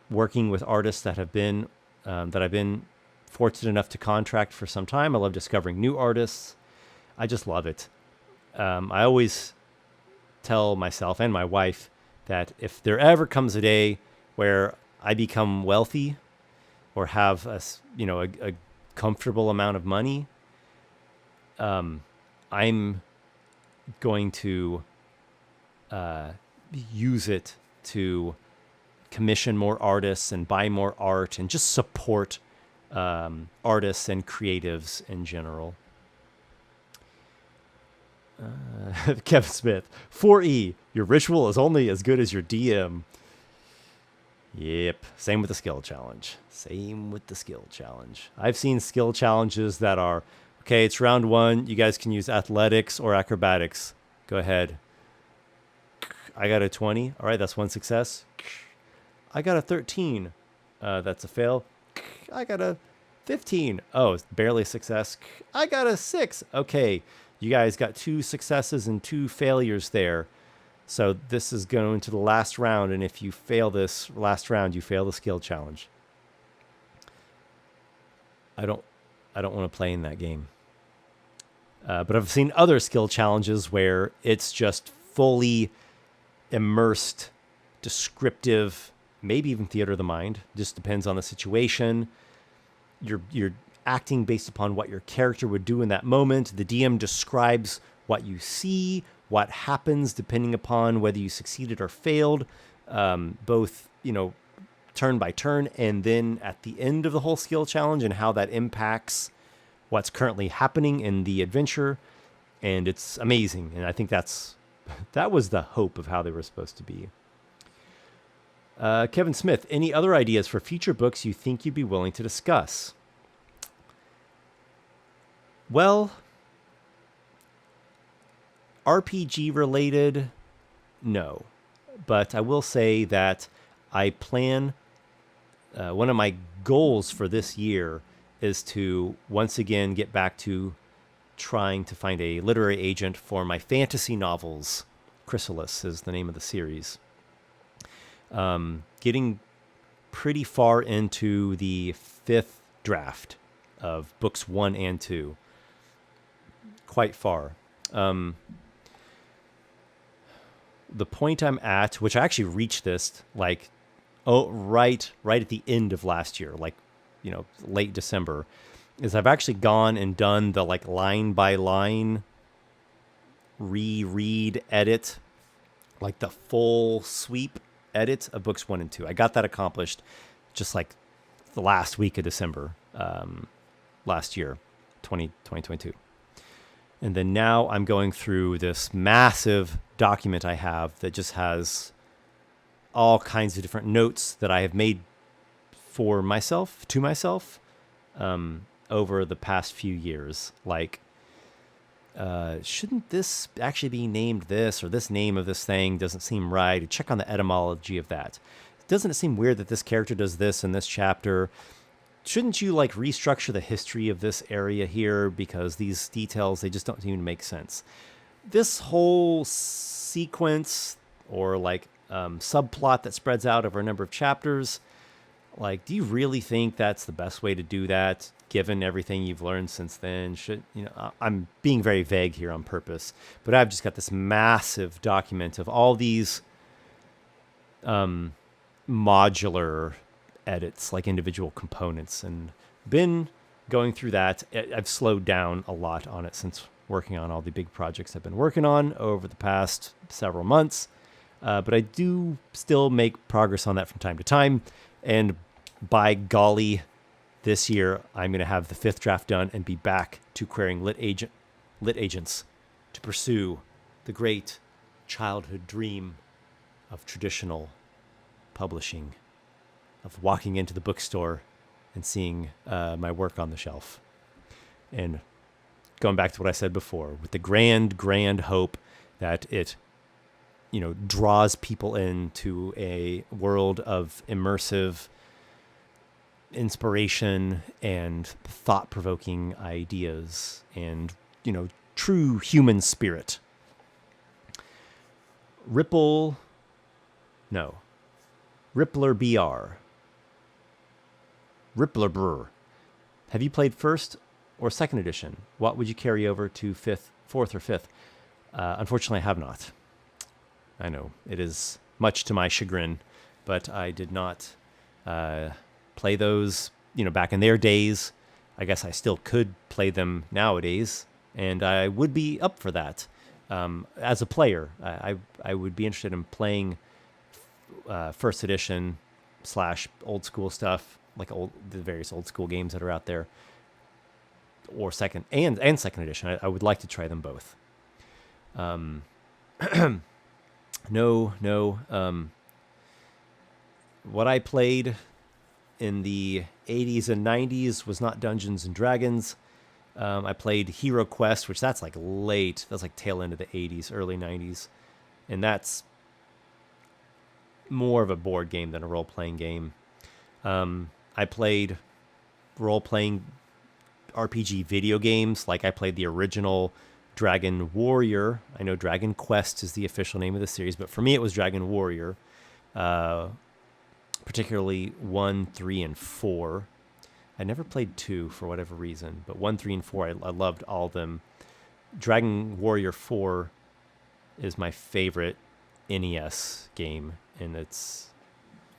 working with artists that have been that I've been fortunate enough to contract for some time. I love discovering new artists. I just love it. I always tell myself and my wife that if there ever comes a day where I become wealthy or have a comfortable amount of money, I'm going to use it to commission more artists and buy more art and just support artists and creatives in general. Kevin Smith, 4E, your ritual is only as good as your DM. Yep, same with the skill challenge. I've seen skill challenges that are, okay, it's round 1. You guys can use athletics or acrobatics. Go ahead. I got a 20. All right, that's 1 success. I got a 13. That's a fail. I got a 15. Oh, it's barely a success. I got a 6. Okay, you guys got 2 successes and 2 failures there. So this is going to the last round, and if you fail this last round, you fail the skill challenge. I don't want to play in that game. But I've seen other skill challenges where it's just fully immersed, descriptive, maybe even theater of the mind. Just depends on the situation. You're acting based upon what your character would do in that moment. The DM describes what you see, what happens depending upon whether you succeeded or failed, both, turn by turn, and then at the end of the whole skill challenge and how that impacts what's currently happening in the adventure. And it's amazing. And I think that was the hope of how they were supposed to be. Kevin Smith, any other ideas for future books you think you'd be willing to discuss? Well, RPG related, no. But I will say that I plan, one of my goals for this year is to once again get back to trying to find a literary agent for my fantasy novels. Chrysalis is the name of the series. Getting pretty far into the 5th draft of books 1 and 2. Quite far. The point I'm at, which I actually reached this right at the end of last year, late December, is I've actually gone and done the line by line reread edit, the full sweep edit of books 1 and 2. I got that accomplished just the last week of December last year, 2022. And then now I'm going through this massive document I have that just has all kinds of different notes that I have made to myself, over the past few years. Shouldn't this actually be named this, or this name of this thing doesn't seem right? Check on the etymology of that. Doesn't it seem weird that this character does this in this chapter? Shouldn't you restructure the history of this area here, because these details, they just don't even make sense. This whole sequence or subplot that spreads out over a number of chapters, do you really think that's the best way to do that, given everything you've learned since then? I'm being very vague here on purpose, but I've just got this massive document of all these modular edits, individual components, and been going through that. I've slowed down a lot on it since working on all the big projects I've been working on over the past several months. But I do still make progress on that from time to time. And by golly, this year I'm going to have the 5th draft done and be back to querying lit agents to pursue the great childhood dream of traditional publishing, of walking into the bookstore and seeing my work on the shelf. And going back to what I said before, with the grand hope that it, draws people into a world of immersive inspiration and thought-provoking ideas and, true human spirit. Ripple, no, Rippler BR, Rippler Brr. Have you played first or second edition? What would you carry over to fourth or fifth? Unfortunately, I have not. I know it is much to my chagrin, but I did not play those, back in their days. I guess I still could play them nowadays, and I would be up for that. As a player, I would be interested in playing first edition / old school stuff, like the various old school games that are out there, or second edition. I would like to try them both. No. What I played in the 80s and 90s was not Dungeons and Dragons. I played Hero Quest, which that's like late. That's like tail end of the 80s, early 90s. And that's more of a board game than a role-playing game. I played role-playing RPG video games. Like I played the original Dragon Warrior. I know Dragon Quest is the official name of the series, but for me it was Dragon Warrior. Particularly 1, 3, and 4. I never played 2 for whatever reason, but 1, 3, and 4, I loved all of them. Dragon Warrior 4 is my favorite NES game, and it's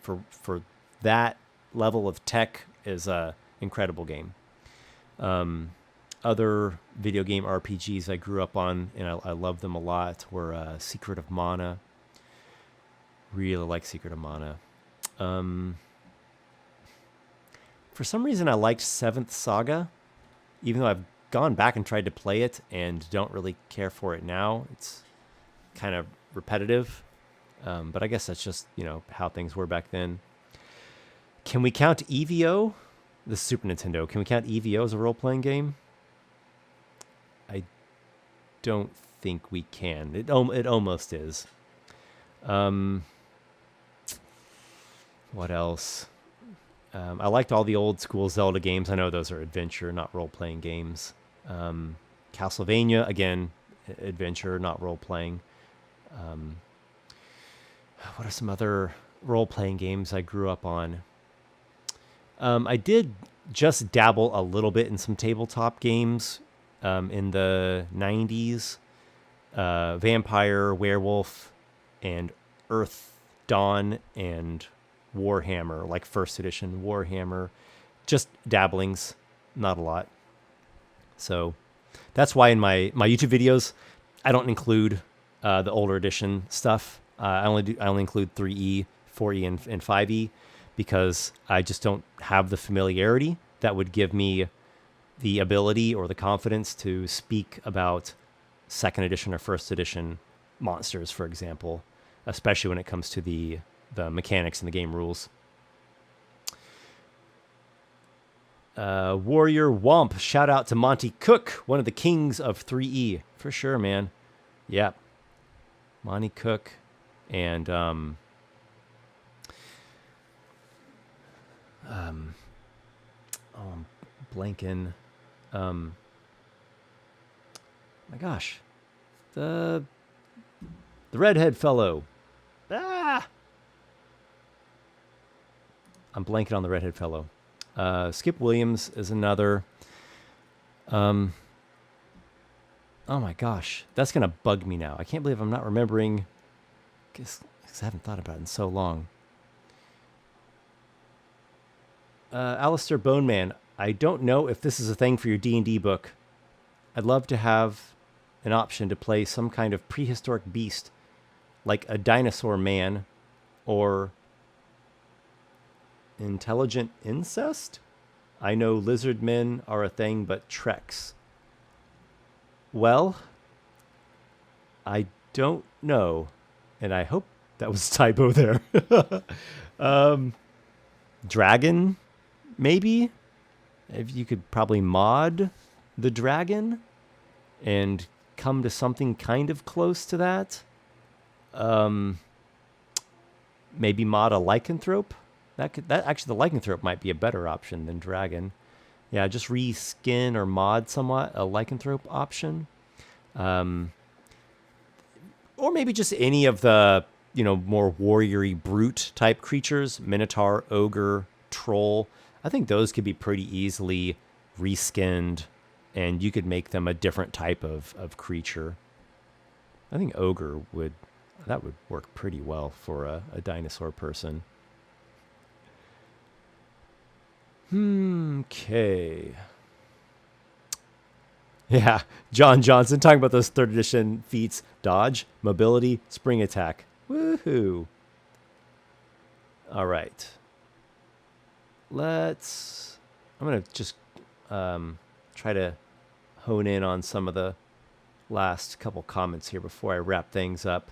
for that level of tech is a incredible game. Other video game RPGs I grew up on, and I love them a lot, were Secret of Mana. Really like Secret of Mana. For some reason, I liked Seventh Saga, even though I've gone back and tried to play it and don't really care for it now. It's kind of repetitive, but I guess that's just, how things were back then. Can we count EVO? The Super Nintendo. Can we count EVO as a role-playing game? I don't think we can. It almost is. What else? I liked all the old school Zelda games. I know those are adventure, not role-playing games. Castlevania, again, adventure, not role-playing. What are some other role-playing games I grew up on? I did just dabble a little bit in some tabletop games in the 90s. Vampire, Werewolf, and Earth Dawn, and Warhammer, like first edition Warhammer. Just dabblings, not a lot. So that's why in my YouTube videos, I don't include the older edition stuff. I only include 3E, 4E, and 5E, because I just don't have the familiarity that would give me the ability or the confidence to speak about second edition or first edition monsters, for example, especially when it comes to the mechanics and the game rules. Warrior Womp, shout out to Monty Cook, one of the kings of 3E. For sure, man. Yep. Monty Cook. And I'm blanking. My gosh. The redhead fellow. I'm blanking on the redhead fellow. Skip Williams is another. Oh my gosh. That's going to bug me now. I can't believe I'm not remembering, because I haven't thought about it in so long. Alistair Boneman, I don't know if this is a thing for your D&D book. I'd love to have an option to play some kind of prehistoric beast, like a dinosaur man, or intelligent incest? I know lizard men are a thing, but Treks. Well, I don't know, and I hope that was a typo there. Dragon, maybe? If you could probably mod the dragon and come to something kind of close to that. Maybe mod a lycanthrope. That actually, the lycanthrope might be a better option than dragon. Yeah, just reskin or mod somewhat a lycanthrope option. or maybe just any of the, more warrior-y brute type creatures, minotaur, ogre, troll. I think those could be pretty easily reskinned, and you could make them a different type of creature. I think ogre would work pretty well for a dinosaur person. Okay. Yeah, John Johnson talking about those third edition feats: dodge, mobility, spring attack. Woohoo! All right. I'm gonna just try to hone in on some of the last couple comments here before I wrap things up.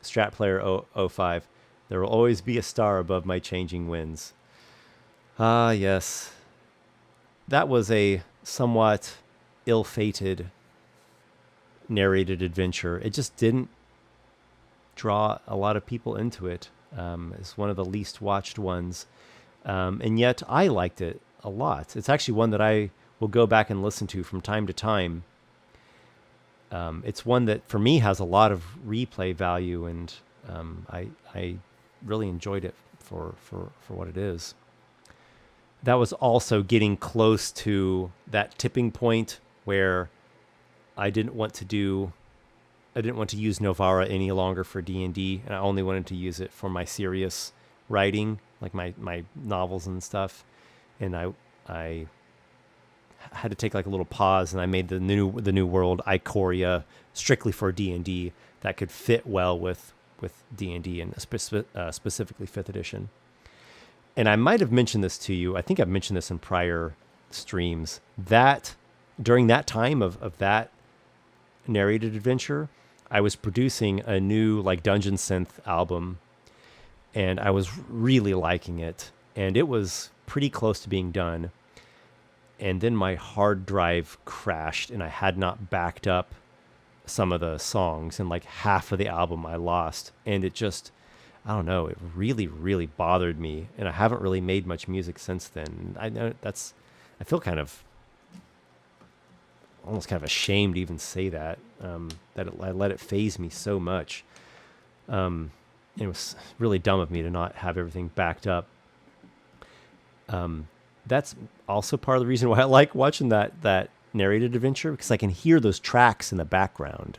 Strat Player 05. There will always be a star above my changing winds. Ah, yes. That was a somewhat ill-fated narrated adventure. It just didn't draw a lot of people into it. It's one of the least watched ones. And yet I liked it a lot. It's actually one that I will go back and listen to from time to time. It's one that for me has a lot of replay value, and I really enjoyed it for what it is. That was also getting close to that tipping point where I didn't want to use Novara any longer for D&D, and I only wanted to use it for my serious writing, like my novels and stuff. And I had to take like a little pause, and I made the new world Ikoria strictly for D&D that could fit well with D&D, and specifically 5th edition. And I might have mentioned this to you. I think I've mentioned this in prior streams, that during that time of that narrated adventure, I was producing a new like dungeon synth album, and I was really liking it, and it was pretty close to being done. And then my hard drive crashed, and I had not backed up some of the songs, and like half of the album I lost. And it just, I don't know, it really, really bothered me. And I haven't really made much music since then. I know I feel almost kind of ashamed to even say that, I let it phase me so much. It was really dumb of me to not have everything backed up. That's also part of the reason why I like watching that narrated adventure, because I can hear those tracks in the background,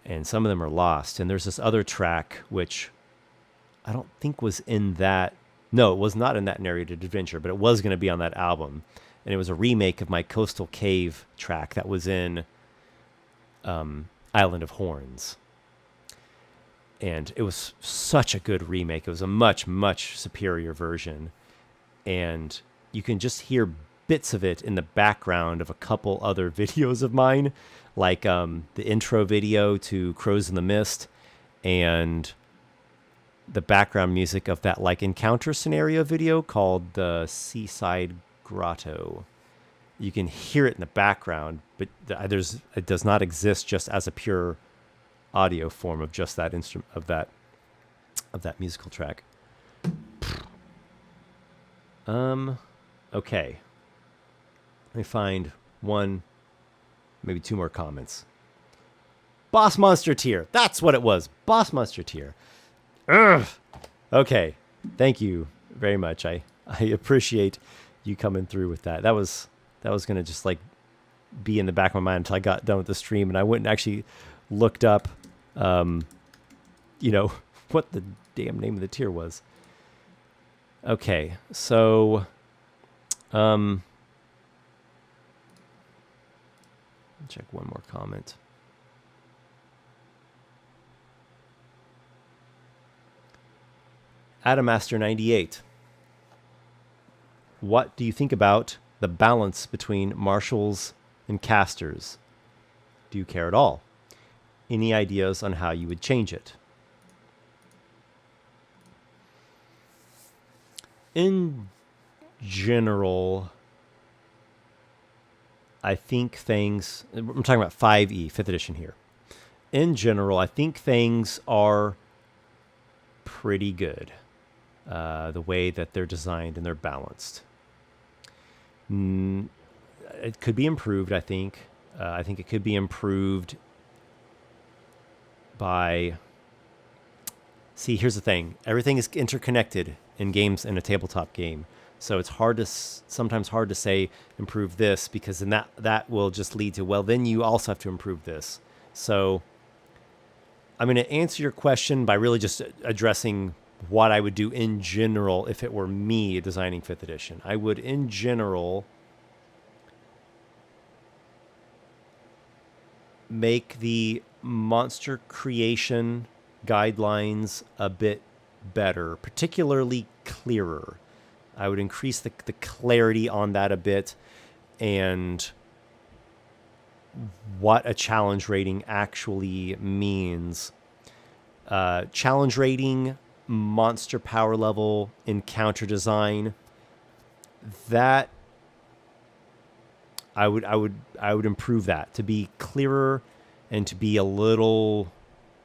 and some of them are lost. And there's this other track which I don't think was in that. No, it was not in that narrated adventure, but it was going to be on that album, and it was a remake of my Coastal Cave track that was in Island of Horns. And it was such a good remake. It was a much, much superior version. And you can just hear bits of it in the background of a couple other videos of mine, like the intro video to Crows in the Mist, and the background music of that like encounter scenario video called the Seaside Grotto. You can hear it in the background, but it does not exist just as a pure audio form of just that instrument, of that musical track. Okay. Let me find one, maybe two more comments. Boss Monster tier. That's what it was. Boss Monster tier. Ugh. Okay. Thank you very much. I appreciate you coming through with that. That was going to just like be in the back of my mind until I got done with the stream, and I went and actually looked up, what the damn name of the tier was. Okay, so check one more comment. Adamaster98. What do you think about the balance between marshals and casters? Do you care at all? Any ideas on how you would change it? In general, I think things, I'm talking about 5e, 5th edition here. In general, I think things are pretty good, the way that they're designed and they're balanced. It could be improved, I think. I think it could be improved by... See, here's the thing. Everything is interconnected in games, in a tabletop game. So it's sometimes hard to say improve this, because then that will just lead to, well, then you also have to improve this. So I'm going to answer your question by really just addressing what I would do in general if it were me designing 5th edition. I would, in general, make the monster creation guidelines a bit better, particularly clearer. I would increase the clarity on that a bit, and what a challenge rating actually means. Challenge rating, monster power level, encounter design, that I would improve that to be clearer and to be a little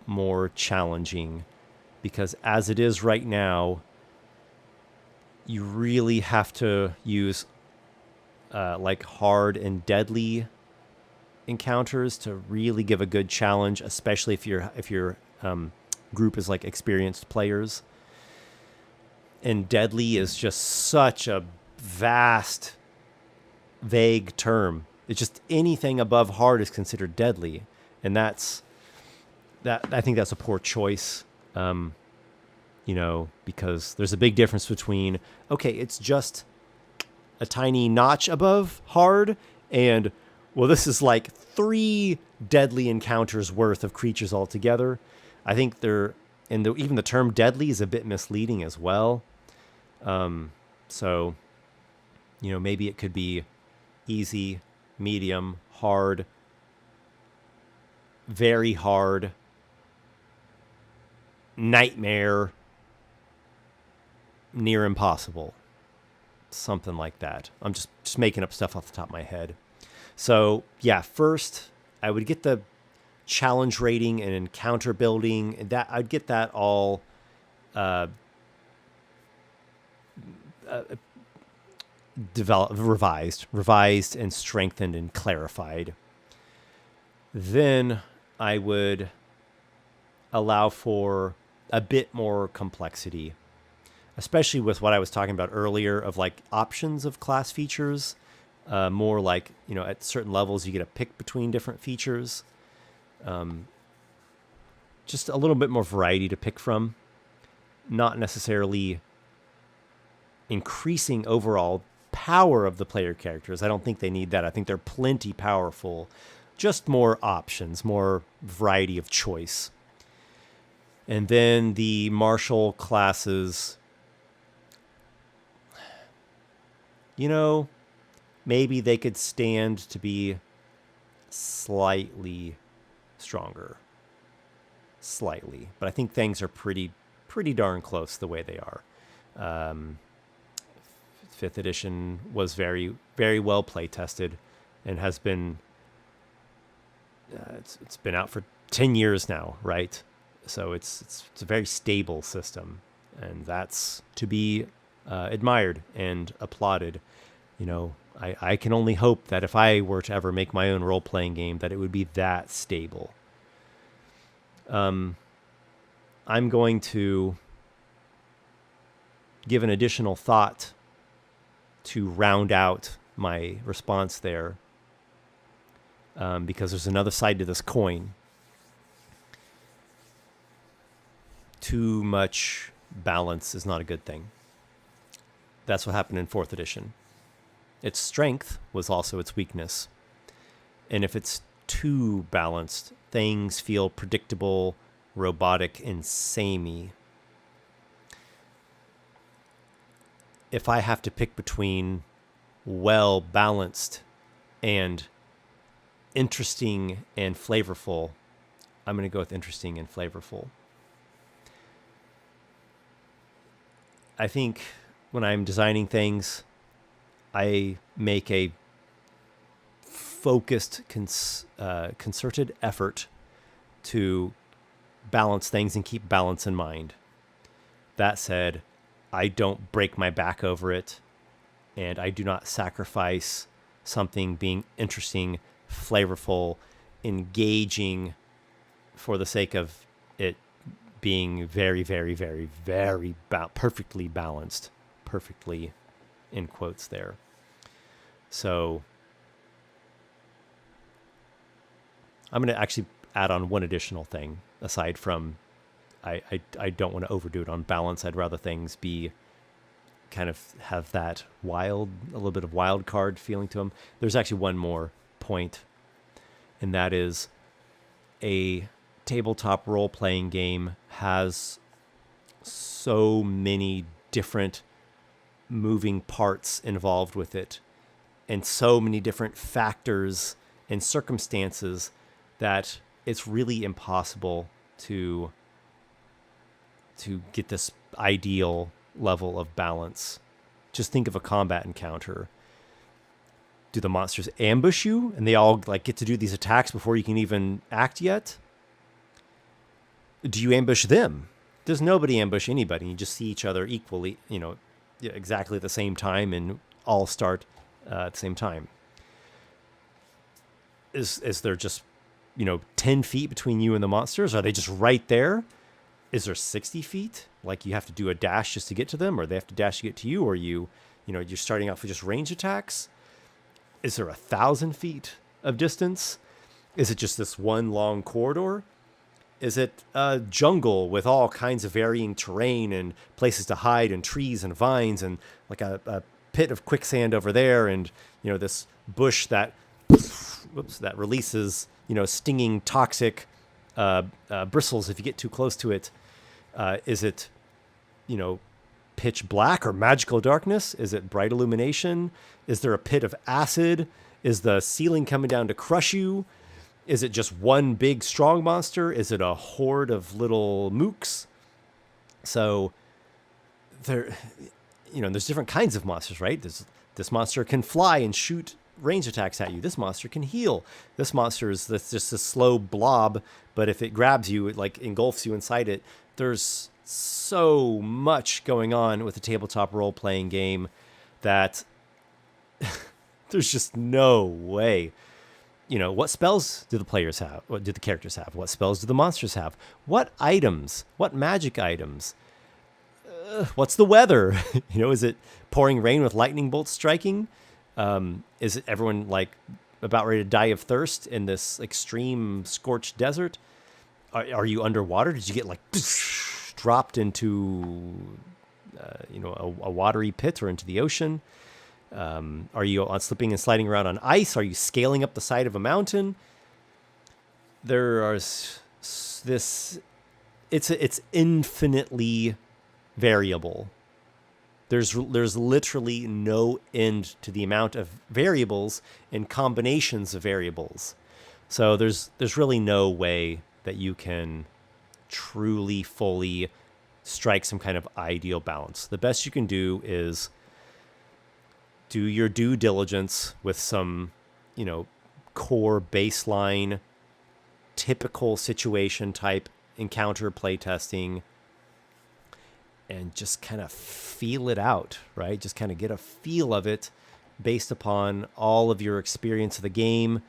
more challenging, because as it is right now, you really have to use like hard and deadly encounters to really give a good challenge, especially if your group is like experienced players. And deadly is just such a vast, vague term. It's just anything above hard is considered deadly, and that. I think that's a poor choice. Because there's a big difference between, okay, it's just a tiny notch above hard, and, well, this is like 3 deadly encounters worth of creatures altogether. I think even the term deadly is a bit misleading as well. So, maybe it could be easy, medium, hard, very hard, nightmare, near impossible, something like that. I'm just making up stuff off the top of my head. So yeah, first I would get the challenge rating and encounter building, and that I'd get that all revised and strengthened and clarified. Then I would allow for a bit more complexity, especially with what I was talking about earlier of like options of class features. More like, at certain levels you get to pick between different features. Just a little bit more variety to pick from. Not necessarily increasing overall power of the player characters. I don't think they need that. I think they're plenty powerful. Just more options, more variety of choice. And then the martial classes, maybe they could stand to be slightly stronger. Slightly. But I think things are pretty darn close the way they are. 5th edition was very, very well play tested and has been... it's been out for 10 years now, right? So it's a very stable system, and that's to be admired and applauded. I can only hope that if I were to ever make my own role-playing game, that it would be that stable. I'm going to give an additional thought to round out my response there, because there's another side to this coin. Too much balance is not a good thing. That's what happened in 4th edition. Its strength was also its weakness. And if it's too balanced, things feel predictable, robotic, and samey. If I have to pick between well-balanced and interesting and flavorful, I'm going to go with interesting and flavorful. I think when I'm designing things, I make a focused, concerted effort to balance things and keep balance in mind. That said, I don't break my back over it, and I do not sacrifice something being interesting flavorful, engaging, for the sake of it being very, very, very, very perfectly balanced, perfectly in quotes there. So I'm going to actually add on one additional thing aside from I don't want to overdo it on balance. I'd rather things be kind of have that a little bit of wild card feeling to them. There's actually one more point, and that is a tabletop role-playing game has so many different moving parts involved with it, and so many different factors and circumstances that it's really impossible to get this ideal level of balance. Just think of a combat encounter. Do the monsters ambush you and they all like get to do these attacks before you can even act yet? Do you ambush them? Does nobody ambush anybody? You just see each other equally, exactly at the same time, and all start at the same time. Is there just 10 feet between you and the monsters? Are they just right there? Is there 60 feet? Like you have to do a dash just to get to them, or they have to dash to get to you, or you're starting off with just range attacks? Is there 1,000 feet of distance? Is it just this one long corridor? Is it a jungle with all kinds of varying terrain and places to hide and trees and vines and like a pit of quicksand over there and, this bush that releases, stinging toxic bristles if you get too close to it? Is it, pitch black or magical darkness? Is it bright illumination? Is there a pit of acid? Is the ceiling coming down to crush you? Is it just one big strong monster? Is it a horde of little mooks? So there's different kinds of monsters, right? This monster can fly and shoot range attacks at you. This monster can heal. This monster is just a slow blob, but if it grabs you, it like engulfs you inside it. There's so much going on with a tabletop role-playing game that there's just no way. What spells do the players have? What do the characters have? What spells do the monsters have? What items? What magic items? What's the weather? Is it pouring rain with lightning bolts striking? Is it everyone like about ready to die of thirst in this extreme scorched desert? Are you underwater? Did you get like dropped into, a watery pit or into the ocean? Are you on slipping and sliding around on ice? Are you scaling up the side of a mountain? It's infinitely variable. There's literally no end to the amount of variables and combinations of variables. So there's really no way that you can truly, fully strike some kind of ideal balance. The best you can do is do your due diligence with some, core baseline, typical situation type encounter playtesting, and just kind of feel it out, right? Just kind of get a feel of it based upon all of your experience of the game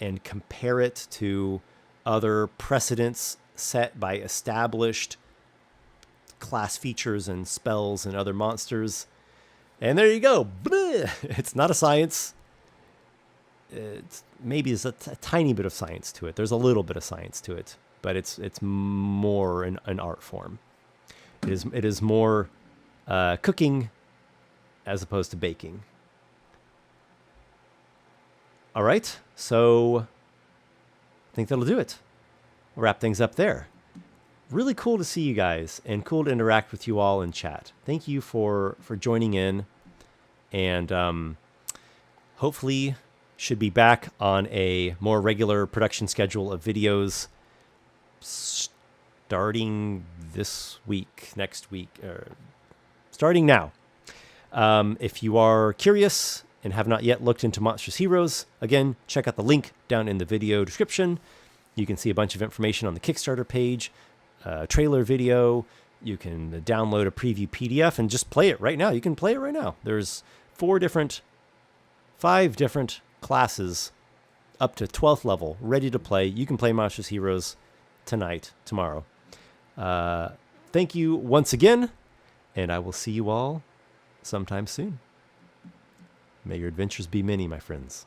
and compare it to other precedents set by established class features and spells and other monsters. And there you go. Bleh. It's not a science. There's a tiny bit of science to it. There's a little bit of science to it, but it's more an art form. It is more cooking as opposed to baking. All right, so I think that'll do it. We'll wrap things up there. Really cool to see you guys and cool to interact with you all in chat. Thank you for joining in, and hopefully should be back on a more regular production schedule of videos starting this week, next week, starting now. If you are curious and have not yet looked into Monstrous Heroes, again, check out the link down in the video description. You can see a bunch of information on the Kickstarter page, trailer video. You can download a preview PDF and just play it right now. You can play it right now. There's 5 different classes up to 12th level, ready to play. You can play Monstrous Heroes tonight, tomorrow. Thank you once again, and I will see you all sometime soon. May your adventures be many, my friends.